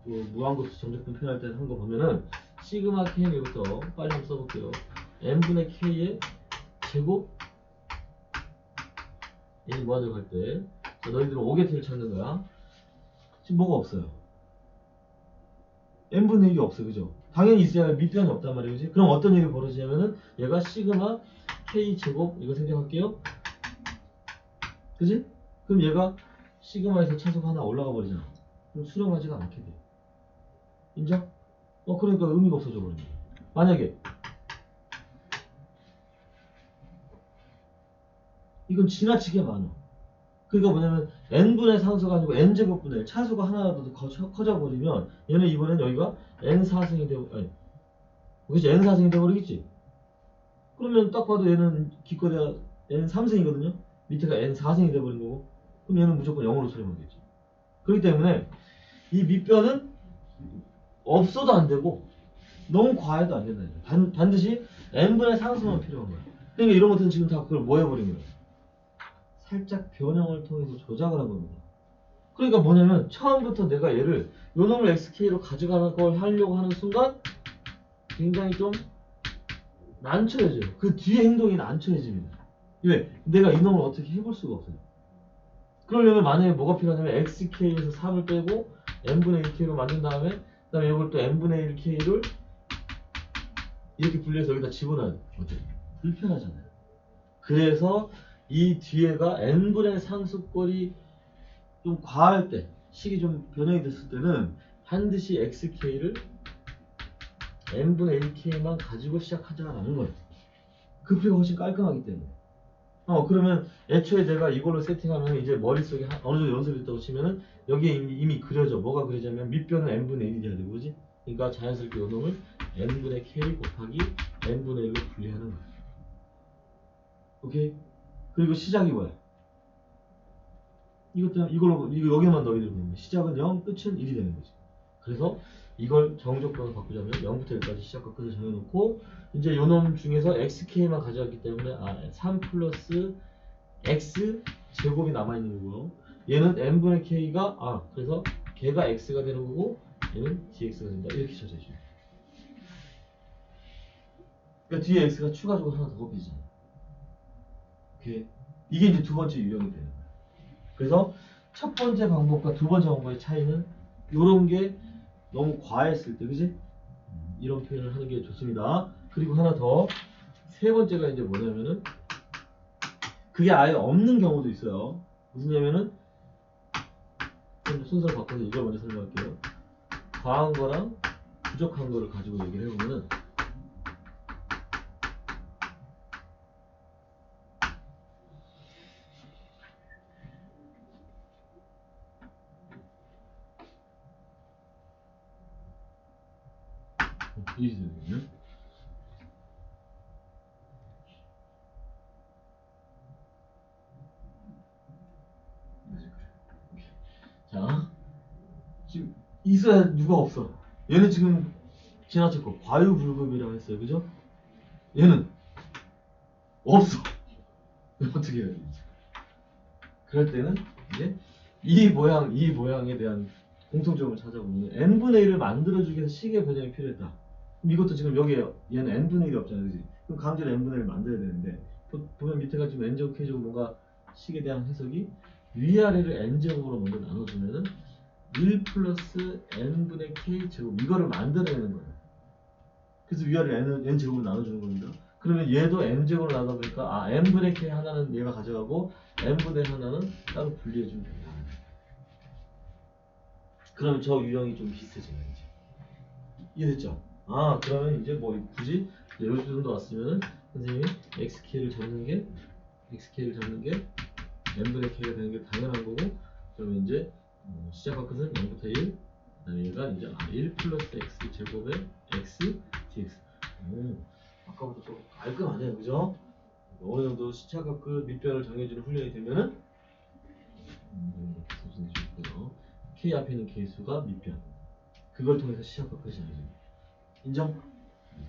무한급수 정적분 표현할 때 한 거 보면은 시그마 k부터 빨리 한번 써볼게요. n분의 k의 제곱 n 무한으로 갈 때 너희들은 5개 찾는 거야. 지금 뭐가 없어요. n분의 1이 없어, 그죠? 당연히 있어야 밑변이 없단 말이에요, 그지? 그럼 어떤 일이 벌어지냐면은 얘가 시그마 k 제곱 이거 생각할게요. 그지? 그럼 얘가 시그마에서 차수가 하나 올라가 버리잖아. 그럼 수렴하지가 않게 돼. 인정? 그러니까 의미가 없어져 버리는 거야. 만약에 이건 지나치게 많아. 그러니까 뭐냐면 n분의 상수가 아니고 n제곱분의 차수가 하나라도 커져 버리면 얘는 이번엔 여기가 n4승이 되고 아니 그치 n4승이 되어버리겠지. 그러면 딱 봐도 얘는 기껏해야 n3승이거든요. 밑에가 n4승이 되어버린 거고 그럼 얘는 무조건 0으로 수렴하겠지. 그렇기 때문에 이 밑변은 없어도 안 되고 너무 과해도 안 된다. 반드시 n분의 상수만 필요한 거야. 그러니까 이런 것들은 지금 다 그걸 뭐 해버린 거야. 살짝 변형을 통해서 조작을 한 겁니다. 그러니까 뭐냐면 처음부터 내가 얘를 요 놈을 xk로 가져가는 걸 하려고 하는 순간 굉장히 좀 난처해져요. 그 뒤에 행동이 난처해집니다. 왜? 내가 이 놈을 어떻게 해볼 수가 없어요. 그러려면 만약에 뭐가 필요하냐면 xk에서 3을 빼고 n분의 1k로 만든 다음에 그 다음에 이걸 또 n분의 1k를 이렇게 분리해서 여기다 집어넣어야 돼. 어때? 불편하잖아요. 그래서 이 뒤에가 n분의 상수꼴이 좀 과할 때, 식이 좀 변형이 됐을 때는 반드시 xk를 n분의 1k만 가지고 시작하자라는 거예요. 그 표가 훨씬 깔끔하기 때문에. 그러면 애초에 내가 이걸로 세팅하면 이제 머릿속에 어느 정도 연습이 있다고 치면은 여기에 이미 그려져. 뭐가 그려지냐면 밑변은 n분의 1이 돼야 되고, 그지? 그러니까 자연스럽게 이 놈을 n분의 k 곱하기 n분의 1로 분리하는 거예요. 오케이? 그리고 시작이 뭐야? 이거 여기만 너희들 보면 시작은 0, 끝은 1이 되는 거지. 그래서 이걸 정적분으로 바꾸자면 0부터 1까지 시작과 끝을 정해놓고 이제 요놈 중에서 xk만 가져왔기 때문에 3 플러스 x 제곱이 남아있는 거고요. 얘는 n분의 k가 그래서 걔가 x가 되는 거고 얘는 dx가 된다. 이렇게 쳐져야죠. 그러니까 뒤에 x가 추가적으로 하나 더 곱해지잖아. 오케이. 이게 이제 두 번째 유형이 되는 거야. 그래서 첫 번째 방법과 두 번째 방법의 차이는 요런 게 너무 과했을 때, 그지? 이런 표현을 하는 게 좋습니다. 그리고 하나 더, 세 번째가 이제 뭐냐면은, 그게 아예 없는 경우도 있어요. 무슨냐면은, 순서를 바꿔서 이걸 먼저 설명할게요. 과한 거랑 부족한 거를 가지고 얘기를 해보면은, 이렇게 되거든요. 자, 지금 있어야 누가 없어. 얘는 지금 지나쳤고 과유불급이라고 했어요, 그죠? 얘는 없어. 어떻게 해야 되지? 그럴 때는 이제 이 모양에 대한 공통점을 찾아보면 n분의 1을 만들어주기 위해서 식의 변형이 필요했다. 그럼 이것도 지금 여기에 얘는 n분의 1이 없잖아요, 그지? 그럼 강제로 n분의 1을 만들어야 되는데 보면 밑에가 지금 n제곱 k제곱 뭔가 식에 대한 해석이 위아래를 n제곱으로 먼저 나눠주면은 1 플러스 n분의 k제곱 이거를 만들어내는 거예요. 그래서 위아래를 n제곱으로 나눠주는 겁니다. 그러면 얘도 n제곱으로 나누다 보니까 n분의 k 하나는 얘가 가져가고 n분의 하나는 따로 분리해주면 된다. 그러면 저 유형이 좀 비슷해져요. 이제. 이해됐죠? 그러면 이제 뭐 굳이 이 정도 왔으면은 선생님이 xk를 잡는 게 n분의 k가 되는 게 당연한 거고, 그러면 이제 시작과 끝은 0부터 1, 그다음에 얘가 이제 1 플러스 x 제곱의 x dx. 아까부터 좀 깔끔하네요, 그죠? 어느 정도 시작과 끝 밑변을 정해주는 훈련이 되면은 이렇게 좋고요. k 앞에 있는 k수가 밑변. 그걸 통해서 시작과 끝이 아니죠. 인정?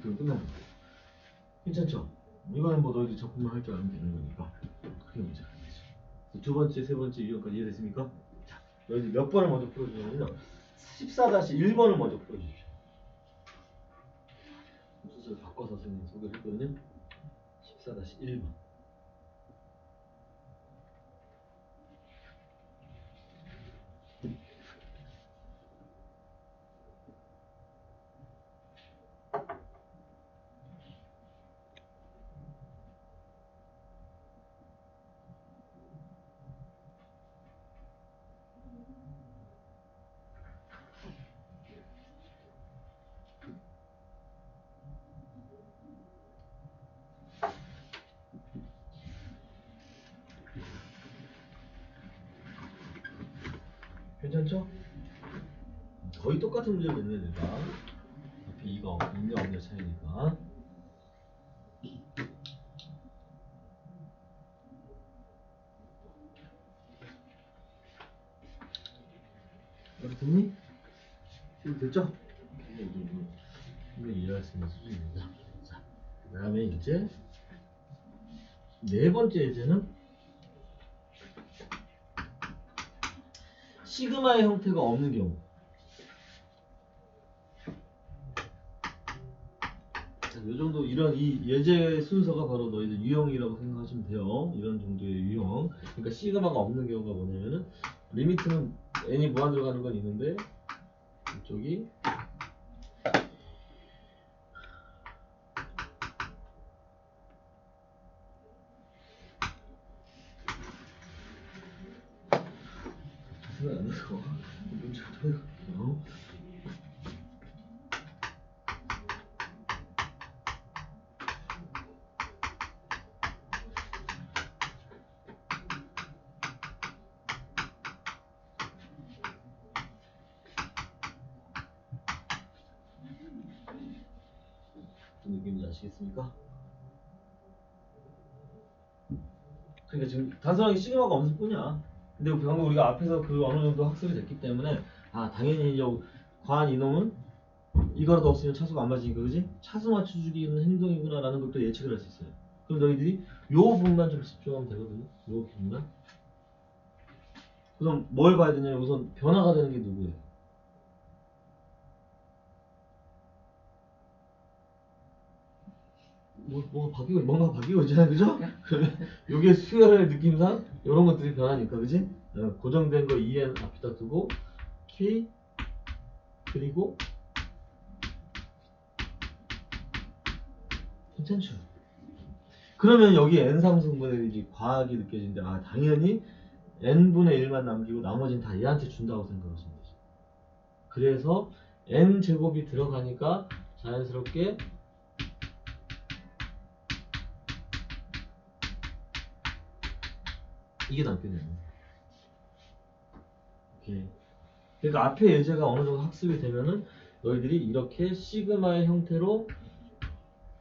그럼 끝나는 거예요. 괜찮죠? 이거는 뭐 너희들 적응만 할 줄 알면 되는 거니까 크게 문제가 안 되죠. 두 번째, 세 번째 유형까지 이해됐습니까? 자, 너희들 몇 번을 먼저 풀어주냐면요. 14-1번을 먼저 풀어주십시오. 순서를 바꿔서 선생님 소개를 했거든요. 14-1번. 괜찮죠? 거의 똑같은 문제를 냈네, 내가. 앞에 이거 있냐 없냐 차이니까. 여기 듣니? 됐죠? 이거 이해할 수 있는 수준입니다. 자, 그 다음에 이제 네 번째 예제는 시그마의 형태가 없는 경우. 자, 요 정도 이런 이 예제 순서가 바로 너희들 유형이라고 생각하시면 돼요. 이런 정도의 유형. 그러니까 시그마가 없는 경우가 뭐냐면은 리미트는 n이 무한으로 가는 건 있는데 이쪽이 생각 안 나서 문제가 더 해볼게요. 무슨 느낌인지 아시겠습니까? 그러니까 지금 단순하게 시그마가 없을 뿐이야. 근데 방금 우리가 앞에서 그 어느 정도 학습이 됐기 때문에 당연히 이제 과한 이놈은 이거라도 없으면 차수가 안 맞으니까 그지? 차수 맞춰주기는 행동이구나 라는 것도 예측을 할 수 있어요. 그럼 너희들이 요 부분만 좀 집중하면 되거든요. 요 부분만. 우선 뭘 봐야 되냐면 우선 변화가 되는 게 누구예요? 뭔가 바뀌고 있잖아요, 그죠? 그러면 요게 수열의 느낌상 이런 것들이 변하니까, 그지? 고정된 거 EN 앞에다 두고 K 그리고 괜찮죠? 그러면 여기 n 상승분의 이제 과학이 느껴지는데 당연히 n분의 1만 남기고 나머지는 다 얘한테 준다고 생각하시면 되죠. 그래서 n 제곱이 들어가니까 자연스럽게 이게 남게 되는 거예요. 오케이. 그러니까 앞에 예제가 어느 정도 학습이 되면은 너희들이 이렇게 시그마의 형태로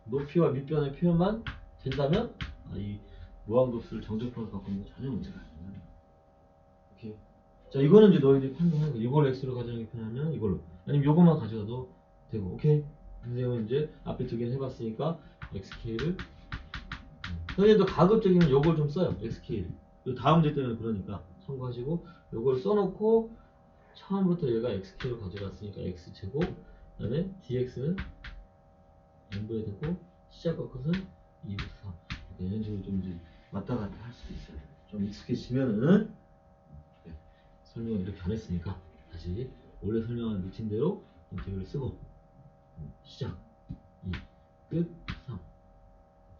높이와 밑변의 표현만 된다면 이 무한급수를 정적분으로 바꾸는 거 전혀 문제가 아니야. 오케이. 자, 이거는 이제 너희들이 판단하는 거. 이걸 x로 가져가기 편하면 이걸로. 아니면 요것만 가져가도 되고. 오케이. 선생님은 이제 앞에 두 개는 해봤으니까 xk를 선생님도 가급적이면 요걸 좀 써요. xk를. 요 다음 문제 때는 그러니까 참고하시고 요걸 써놓고 처음부터 얘가 xk로 가져갔으니까 x제곱 그 다음에 dx는 n분의 되고 시작과 끝은 2부터 3 이런 식으로 좀 이제 왔다 갔다 할 수도 있어요. 좀 익숙해지면은 설명을 이렇게 안 했으니까 다시 원래 설명한 루틴대로 인테그를 쓰고 시작 2, 끝 3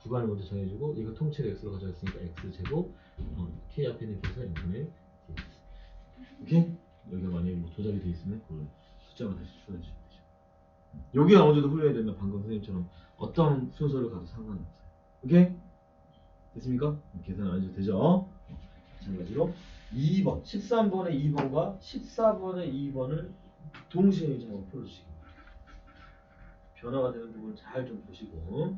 구간을 먼저 정해주고 이거 통째로 x로 가져갔으니까 x제곱 k 앞에 있는 계에서 n분의 dx 오케이? 여기가 만약에 뭐 조작이 돼 있으면 그걸 숫자로 다시 추가해주시면 되죠. 여기 어느 정도 흘려야 되면 방금 선생님처럼 어떤 순서를 가도 상관없어요. 오케이? 됐습니까? 계산 안 해도 되죠? 마찬가지로 2번, 13번의 2번과 14번의 2번을 동시에 이제 한번 풀어주시기 바랍니다. 변화가 되는 부분 잘 좀 보시고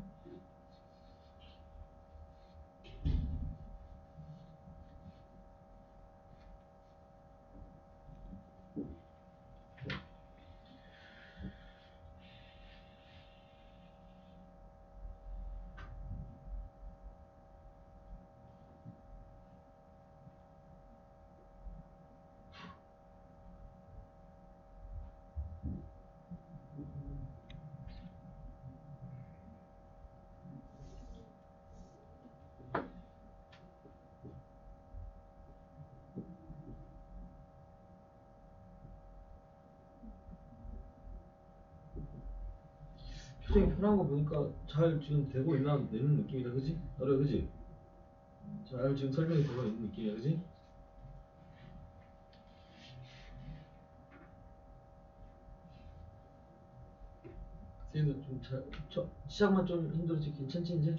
표정이 편한 거 보니까 잘 지금 되고 있는 느낌이다, 그지? 너래, 그지? 잘 지금 설명이 되고 있는 느낌이야, 그지? 선생님도 좀 시작만 좀 힘들었지 괜찮지 이제?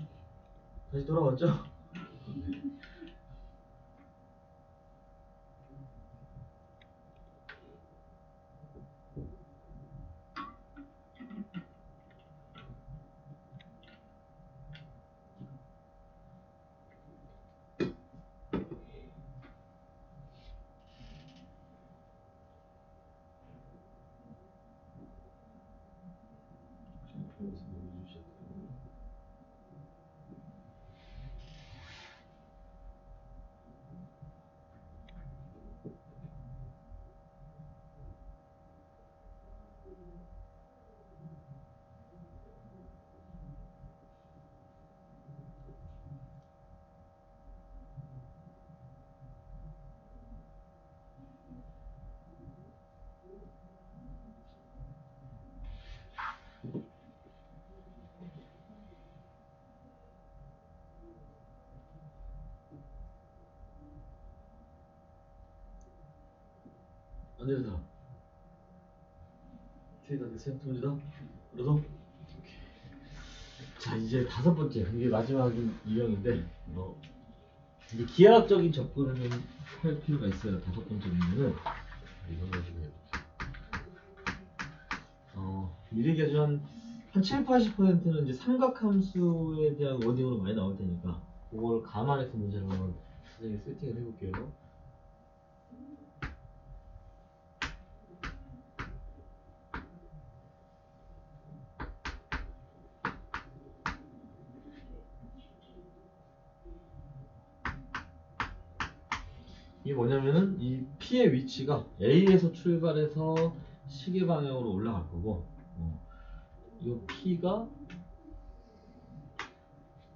다시 돌아왔죠? 안 되는 사람 트레이더 됐어요? 두 문제다? 그래서 자 이제 다섯 번째 이게 마지막 유형인데 이제 기하학적인 접근을 좀 할 필요가 있어요. 다섯 번째 문제는 이런 거 좀 해볼게요. 미리 계산 한 7, 80%는 이제 삼각함수에 대한 워딩으로 많이 나올 테니까 그걸 감안해서 문제를 한번 선생님이 세팅을 해볼게요. 이게 뭐냐면은 이 P의 위치가 A에서 출발해서 시계 방향으로 올라갈 거고 이 P가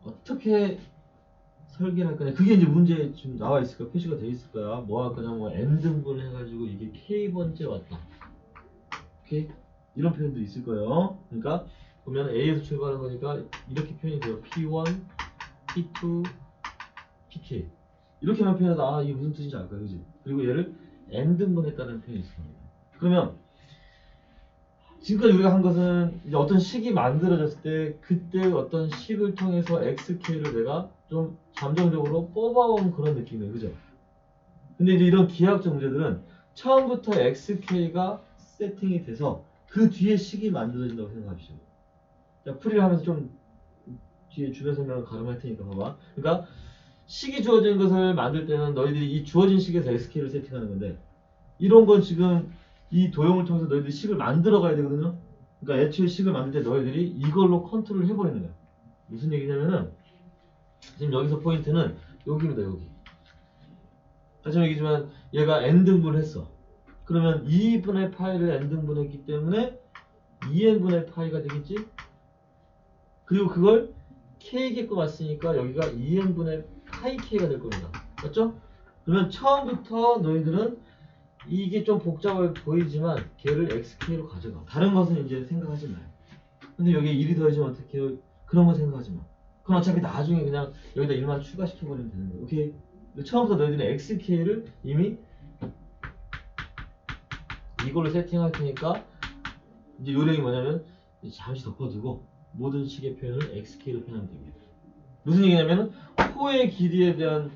어떻게 설계할 거냐 그게 이제 문제에 지금 나와 있을 거야. 표시가 돼 있을 거야. 뭐 할 거냐 뭐 N등분 해가지고 이게 K번째 왔다. 오케이? 이런 표현도 있을 거예요. 그러니까 보면 A에서 출발한 거니까 이렇게 표현이 돼요. P1, P2, PK 이렇게만 표현해도 이게 무슨 뜻인지 알 거야, 그지? 그리고 얘를 N등분했다는 표현이 있을 겁니다. 그러면 지금까지 우리가 한 것은 이제 어떤 식이 만들어졌을 때 그때 어떤 식을 통해서 XK를 내가 좀 잠정적으로 뽑아온 그런 느낌이에요, 그죠? 근데 이제 이런 기하학적 문제들은 처음부터 XK가 세팅이 돼서 그 뒤에 식이 만들어진다고 생각하시죠. 자, 풀이를 하면서 좀 뒤에 주변 설명을 가름할 테니까 봐봐. 그러니까 식이 주어진 것을 만들 때는 너희들이 이 주어진 식에서 SK를 세팅하는 건데, 이런 건 지금 이 도형을 통해서 너희들이 식을 만들어 가야 되거든요. 그러니까 애초에 식을 만들 때 너희들이 이걸로 컨트롤을 해버리는 거야. 무슨 얘기냐면은 지금 여기서 포인트는 여기입니다. 여기. 다시 한번 얘기지만 얘가 n등분을 했어. 그러면 2분의 파이를 n등분했기 때문에 2n분의 파이가 되겠지? 그리고 그걸 k개끔 왔으니까 여기가 2n분의 파이 k가 될 겁니다. 맞죠? 그러면 처음부터 너희들은 이게 좀 복잡해 보이지만 걔를 xk로 가져가. 다른 것은 이제 생각하지 마요. 근데 여기에 1이 더해지면 어떻게 해요? 그런 거 생각하지 마. 그럼 어차피 나중에 그냥 여기다 1만 추가시켜버리면 되는 거야. 오케이? 처음부터 너희들은 xk를 이미 이걸로 세팅할 테니까 이제 요령이 뭐냐면 잠시 덮어두고 모든 식의 표현을 xk로 표현하면 됩니다. 무슨 얘기냐면은 호의 길이에 대한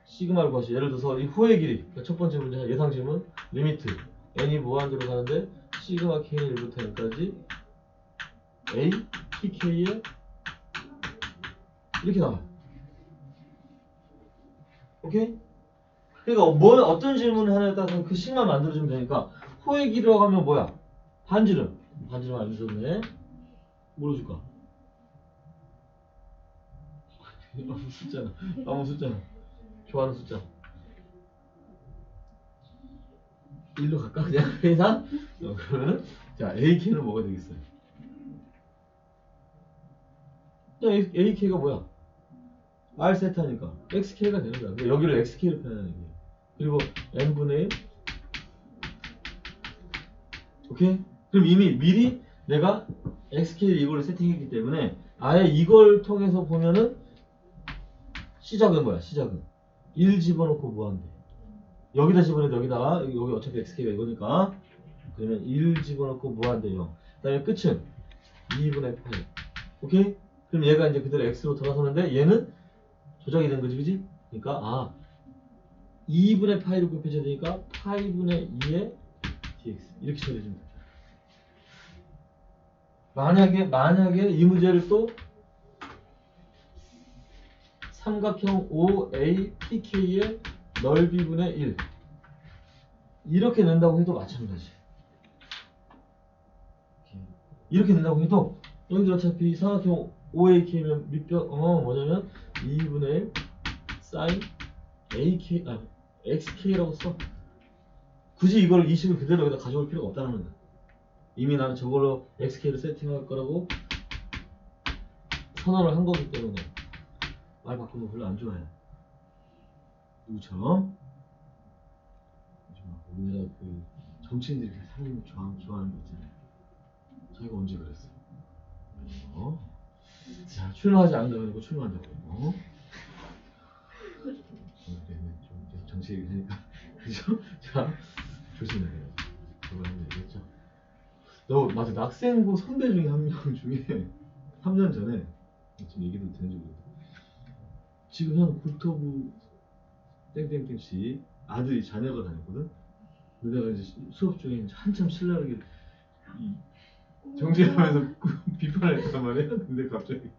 시그마를 구하시. 예를 들어서 이 호의 길이, 그러니까 첫 번째 문제 예상 질문 리미트 n이 무한대로 가는데 시그마 k는 1부터 n까지 a pk에 이렇게 나와. 오케이? 그러니까 뭐 어떤 질문을 하냐에 따라서 그 식만 만들어주면 되니까 호의 길이라고 하면 뭐야? 반지름 알려줬네. 뭐로 줄까? 아무 숫자나 좋아하는 숫자 1로 갈까? 그냥 회사? 그러면은 자 AK는 뭐가 되겠어요? 자 AK가 뭐야? R 세타니까 XK가 되는 거야. 그러니까 여기를 XK로 표현하는 거예요. 그리고 n분의 1 오케이? 그럼 이미 미리 내가 XK를 이걸로 세팅했기 때문에 아예 이걸 통해서 보면은 시작은 뭐야? 시작은 1 집어넣고 무한대. 여기다 집어넣어도 여기다가 여기 어차피 XK가 이거니까 그러면 1 집어넣고 무한대 0. 그 다음에 끝은 2분의 8. 오케이? 그럼 얘가 이제 그대로 X로 돌아서는데 얘는 조작이 된 거지, 그지? 그러니까 2분의 파이로 곱해줘야 되니까 파이분의 2의 dx 이렇게 처리해주면 돼. 만약에 이 문제를 또 삼각형 OAPK의 넓이분의 1 이렇게 낸다고 해도 마찬가지. 이렇게 낸다고 해도 여기들 어차피 삼각형 OAK면 밑변 뭐냐면 2분의 1 sin AK XK라고 써. 굳이 이 식을 그대로 여기다 가져올 필요가 없다는 거야. 이미 나는 저걸로 XK를 세팅할 거라고 선언을 한 거기 때문에 말 바꾸는 거 별로 안 좋아해. 누구처럼? 우리나라 그 정치인들이 사람 좋아하는 거 있잖아요. 자기가 언제 그랬어? 자, 출마하지 않는다고 그러고 출마한다고 그러고. 좀 계속 정치 얘기하니까 그죠? 자, 조심해야 돼요. 그걸 한번 얘기했죠. 맞아. 학생부 선배 중에 한 명 중에 3년 전에 지금 얘기도 되는지 모르겠어. 지금 현 국토부 땡땡땡씨 아들이 자녀가 다녔거든. 근데 내가 이제 수업 중에 한참 신랄하게 정지하면서 비판을 했단 말이야. 근데 갑자기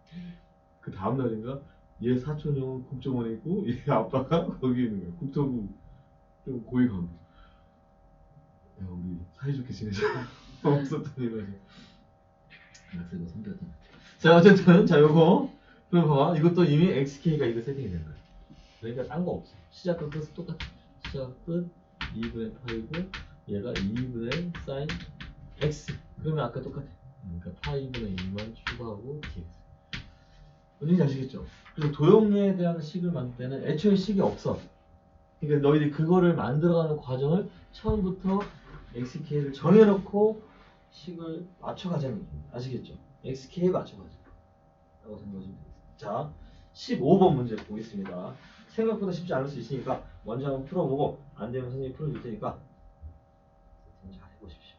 그 다음 날인가 얘 사촌형은 국정원에 있고 얘 아빠가 거기 있는 거야. 국토부 좀 고위 간부. 야 우리 사이좋게 지내자. 없었더니 말이야. 학생과 선배였다. 자 어쨌든 자 요거 그럼 봐봐 이것도 이미 XK가 이거 세팅이 된 거야. 그러니까 딴 거 없어. 시작과 끝은 똑같아. 시작 끝 2분의 8이고 얘가 2분의 sin x 그러면 아까 똑같아. 그러니까 파이분의 2만 추가하고 dx. 뭔지 아시겠죠? 그래서 도형에 대한 식을 만들 때는 애초에 식이 없어. 그러니까 너희들이 그거를 만들어가는 과정을 처음부터 xk를 정해놓고 식을 맞춰가자는 얘기입니다. 아시겠죠? xk에 맞춰가자 라고 생각하시면 되겠습니다. 자 15번 문제 보겠습니다. 생각보다 쉽지 않을 수 있으니까 먼저 한번 풀어보고 안되면 선생님이 풀어줄 테니까 잘 해보십시오.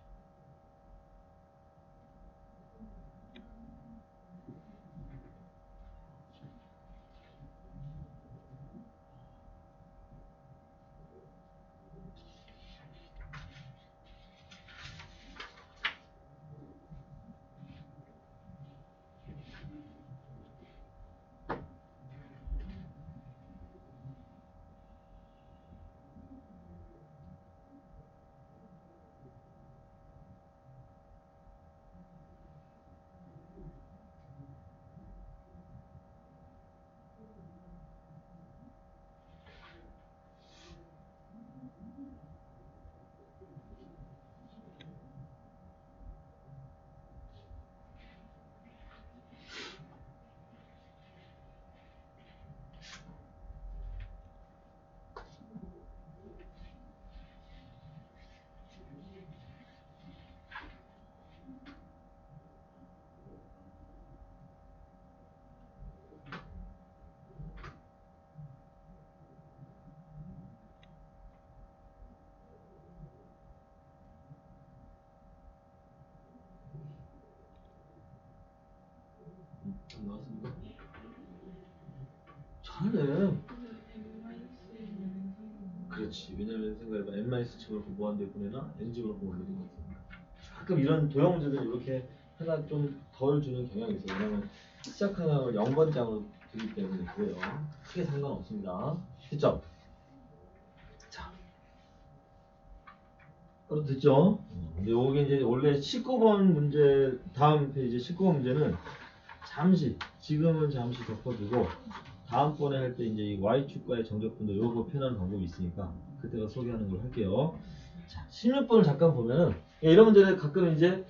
안 나왔습니까? 잘하네. 그렇지. 왜냐면 생각해봐. n-집을 무한대 보내나 n집을 올리는 것 같습니다. 가끔 이런 도형 문제들 이렇게 하나 좀 덜 주는 경향이 있어요. 왜냐면 시작하는 걸 0번장으로 두기 때문에 그래요. 크게 상관없습니다. 됐죠? 자, 그럼 됐죠? 근데 요게 이제 원래 19번 문제, 다음 페이지 19번 문제는 지금은 잠시 덮어두고 다음번에 할 때 이제 이 y축과의 정적분도 요거 표현하는 방법이 있으니까 그때가 소개하는 걸 할게요. 자, 16번을 잠깐 보면은 이런 문제를 가끔 이제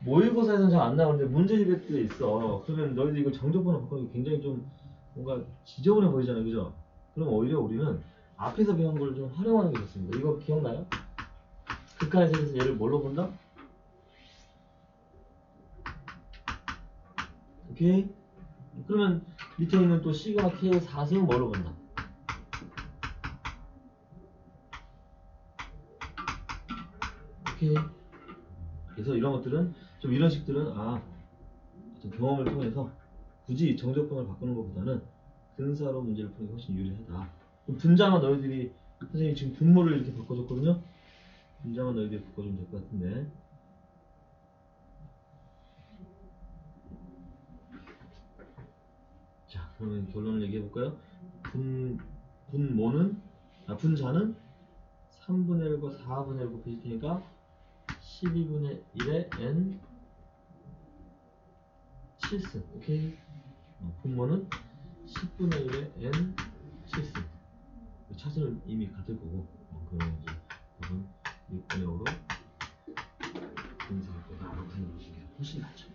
모의고사에서는 잘 안 나오는데 문제집에 또 있어. 그러면 너희들 이거 정적분을 바꾸는 게 굉장히 좀 뭔가 지저분해 보이잖아요, 그죠? 그럼 오히려 우리는 앞에서 배운 걸 좀 활용하는 게 좋습니다. 이거 기억나요? 극한의 세계에서 얘를 뭘로 본다? 오케이? 그러면 밑에 있는 또 C가 K의 4승은 뭐로 본다? 오케이? 그래서 이런 것들은 좀 이런 식들은 어떤 경험을 통해서 굳이 정적분을 바꾸는 것보다는 근사로 문제를 푸는 게 훨씬 유리하다. 그럼 분자만 너희들이 선생님 지금 분모를 이렇게 바꿔줬거든요. 분자만 너희들이 바꿔주면 될 것 같은데. 자, 그러면 결론을 얘기해 볼까요? 분자는 3분의 1과 4분의 1 곱해질 테니까 12분의 1의 n 7승. 오케이? 분모는 10분의 1의 n 7승. 차수는 이미 같을 거고, 그러면 이제 이건 6분의 5로 분석할 거다. 이렇게 하는 게 훨씬 낫죠.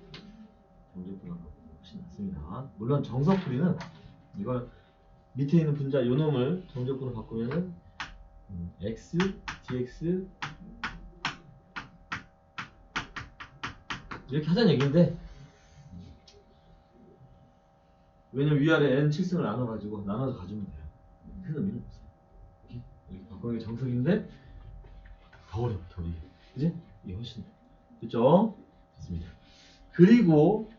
정적분하고 훨씬 낫습니다. 물론 정석풀이는 이걸 밑에 있는 분자 요 놈을 정적분으로 바꾸면은 x, dx 이렇게 하자는 얘기인데, 왜냐면 위아래 n 7승을 나눠가지고 나눠서 가지면 돼요. 큰 의미는 없어요. 이렇게 바꾸는 게 정석인데 더 어렵다, 이게. 그지? 이게 훨씬 됐죠? 됐습니다. 그리고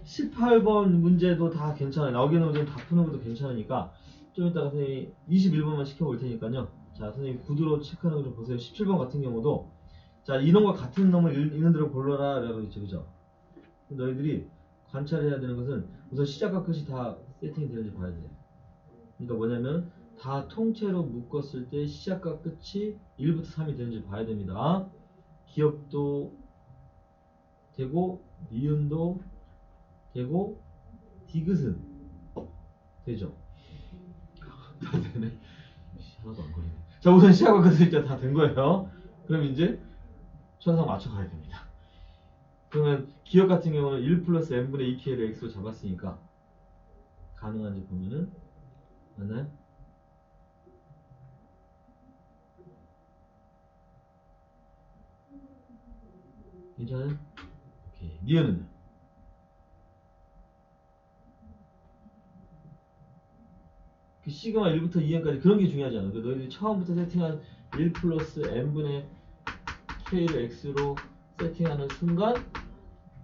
18번 문제도 다 괜찮아요. 나오게 있는 문제는 다 푸는 것도 괜찮으니까 좀 이따가 선생님이 21번만 시켜볼 테니까요. 자, 선생님 구두로 체크하는 거 좀 보세요. 17번 같은 경우도 자, 이놈과 같은 놈을 있는 대로 골라라 라고 있죠. 그죠? 너희들이 관찰해야 되는 것은 우선 시작과 끝이 다 세팅이 되는지 봐야 돼요. 그러니까 뭐냐면 다 통째로 묶었을 때 시작과 끝이 1부터 3이 되는지 봐야 됩니다. 기억도 되고 니은도 되고 디귿은 되죠? 다 되네. 하나도 안 걸리네. 자, 우선 시작과 끝을 일단 다 된 거예요. 그럼 이제 천상 맞춰 가야 됩니다. 그러면 기억 같은 경우는 1 플러스 n분의 2k를 x로 잡았으니까 가능한지 보면은 맞나요? 괜찮아요? 오케이. 니은은요? 그 시그마 1부터 2n까지 그런 게 중요하지 않아. 그 너희들이 처음부터 세팅한 1 플러스 n분의 k를 x로 세팅하는 순간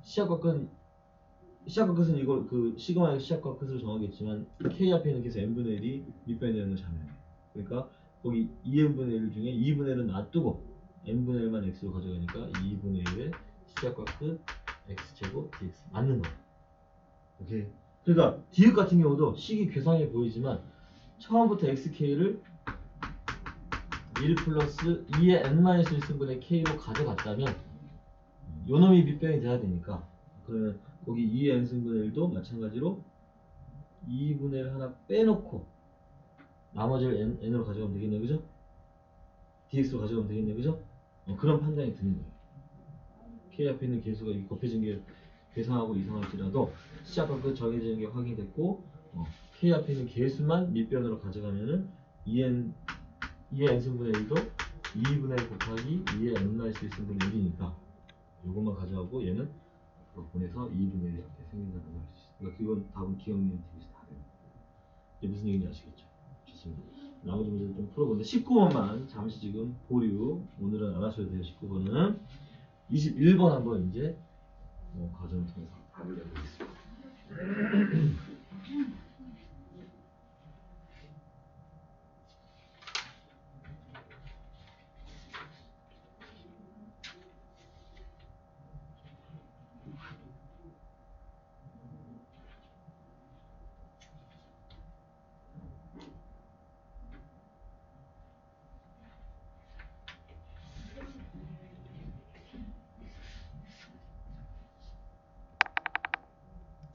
시작과 끝은 이걸 그 시그마의 시작과 끝으로 정하겠지만 k 앞에 있는 계속 n분의 1이 밑변이 되는 걸 잡아야 돼. 그러니까 거기 2n분의 1 중에 2분의 1은 놔두고 n분의 1만 x로 가져가니까 2분의 1의 시작과 끝 x제곱 dx 맞는 거야. 오케이. 그러니까 디귿 같은 경우도 식이 괴상해 보이지만 처음부터 xk를 1 플러스 2의 n-1승분의 k로 가져갔다면 요놈이 밑변이 돼야 되니까 그러면 거기 2의 n승분의 1도 마찬가지로 2분의 1 하나 빼놓고 나머지를 n으로 가져가면 되겠네, 그죠? dx로 가져가면 되겠네, 그죠? 그런 판단이 드는 거예요. k 앞에 있는 개수가 곱해진 게 괴상하고 이상할지라도 시작과 끝 정해지는 게 확인됐고 k 앞에 있는 개수만 밑변으로 가져가면은 2의 n승분의 1도 2분의 1 곱하기 2의 n-1승분의 1이니까 요것만 가져가고 얘는 앞으로 보내서 2분의 1 이렇게 생긴다는 걸 알수 있어요. 그러니까 그건 답은 기억력 되게 다 됩니다. 이게 무슨 얘기인지 아시겠죠? 좋습니다. 나머지 문제를 좀 풀어보는데 19번만 잠시 지금 보류. 오늘은 안 하셔도 돼요. 19번은 21번 한번 이제 과정을 통해서 답을 내보겠습니다.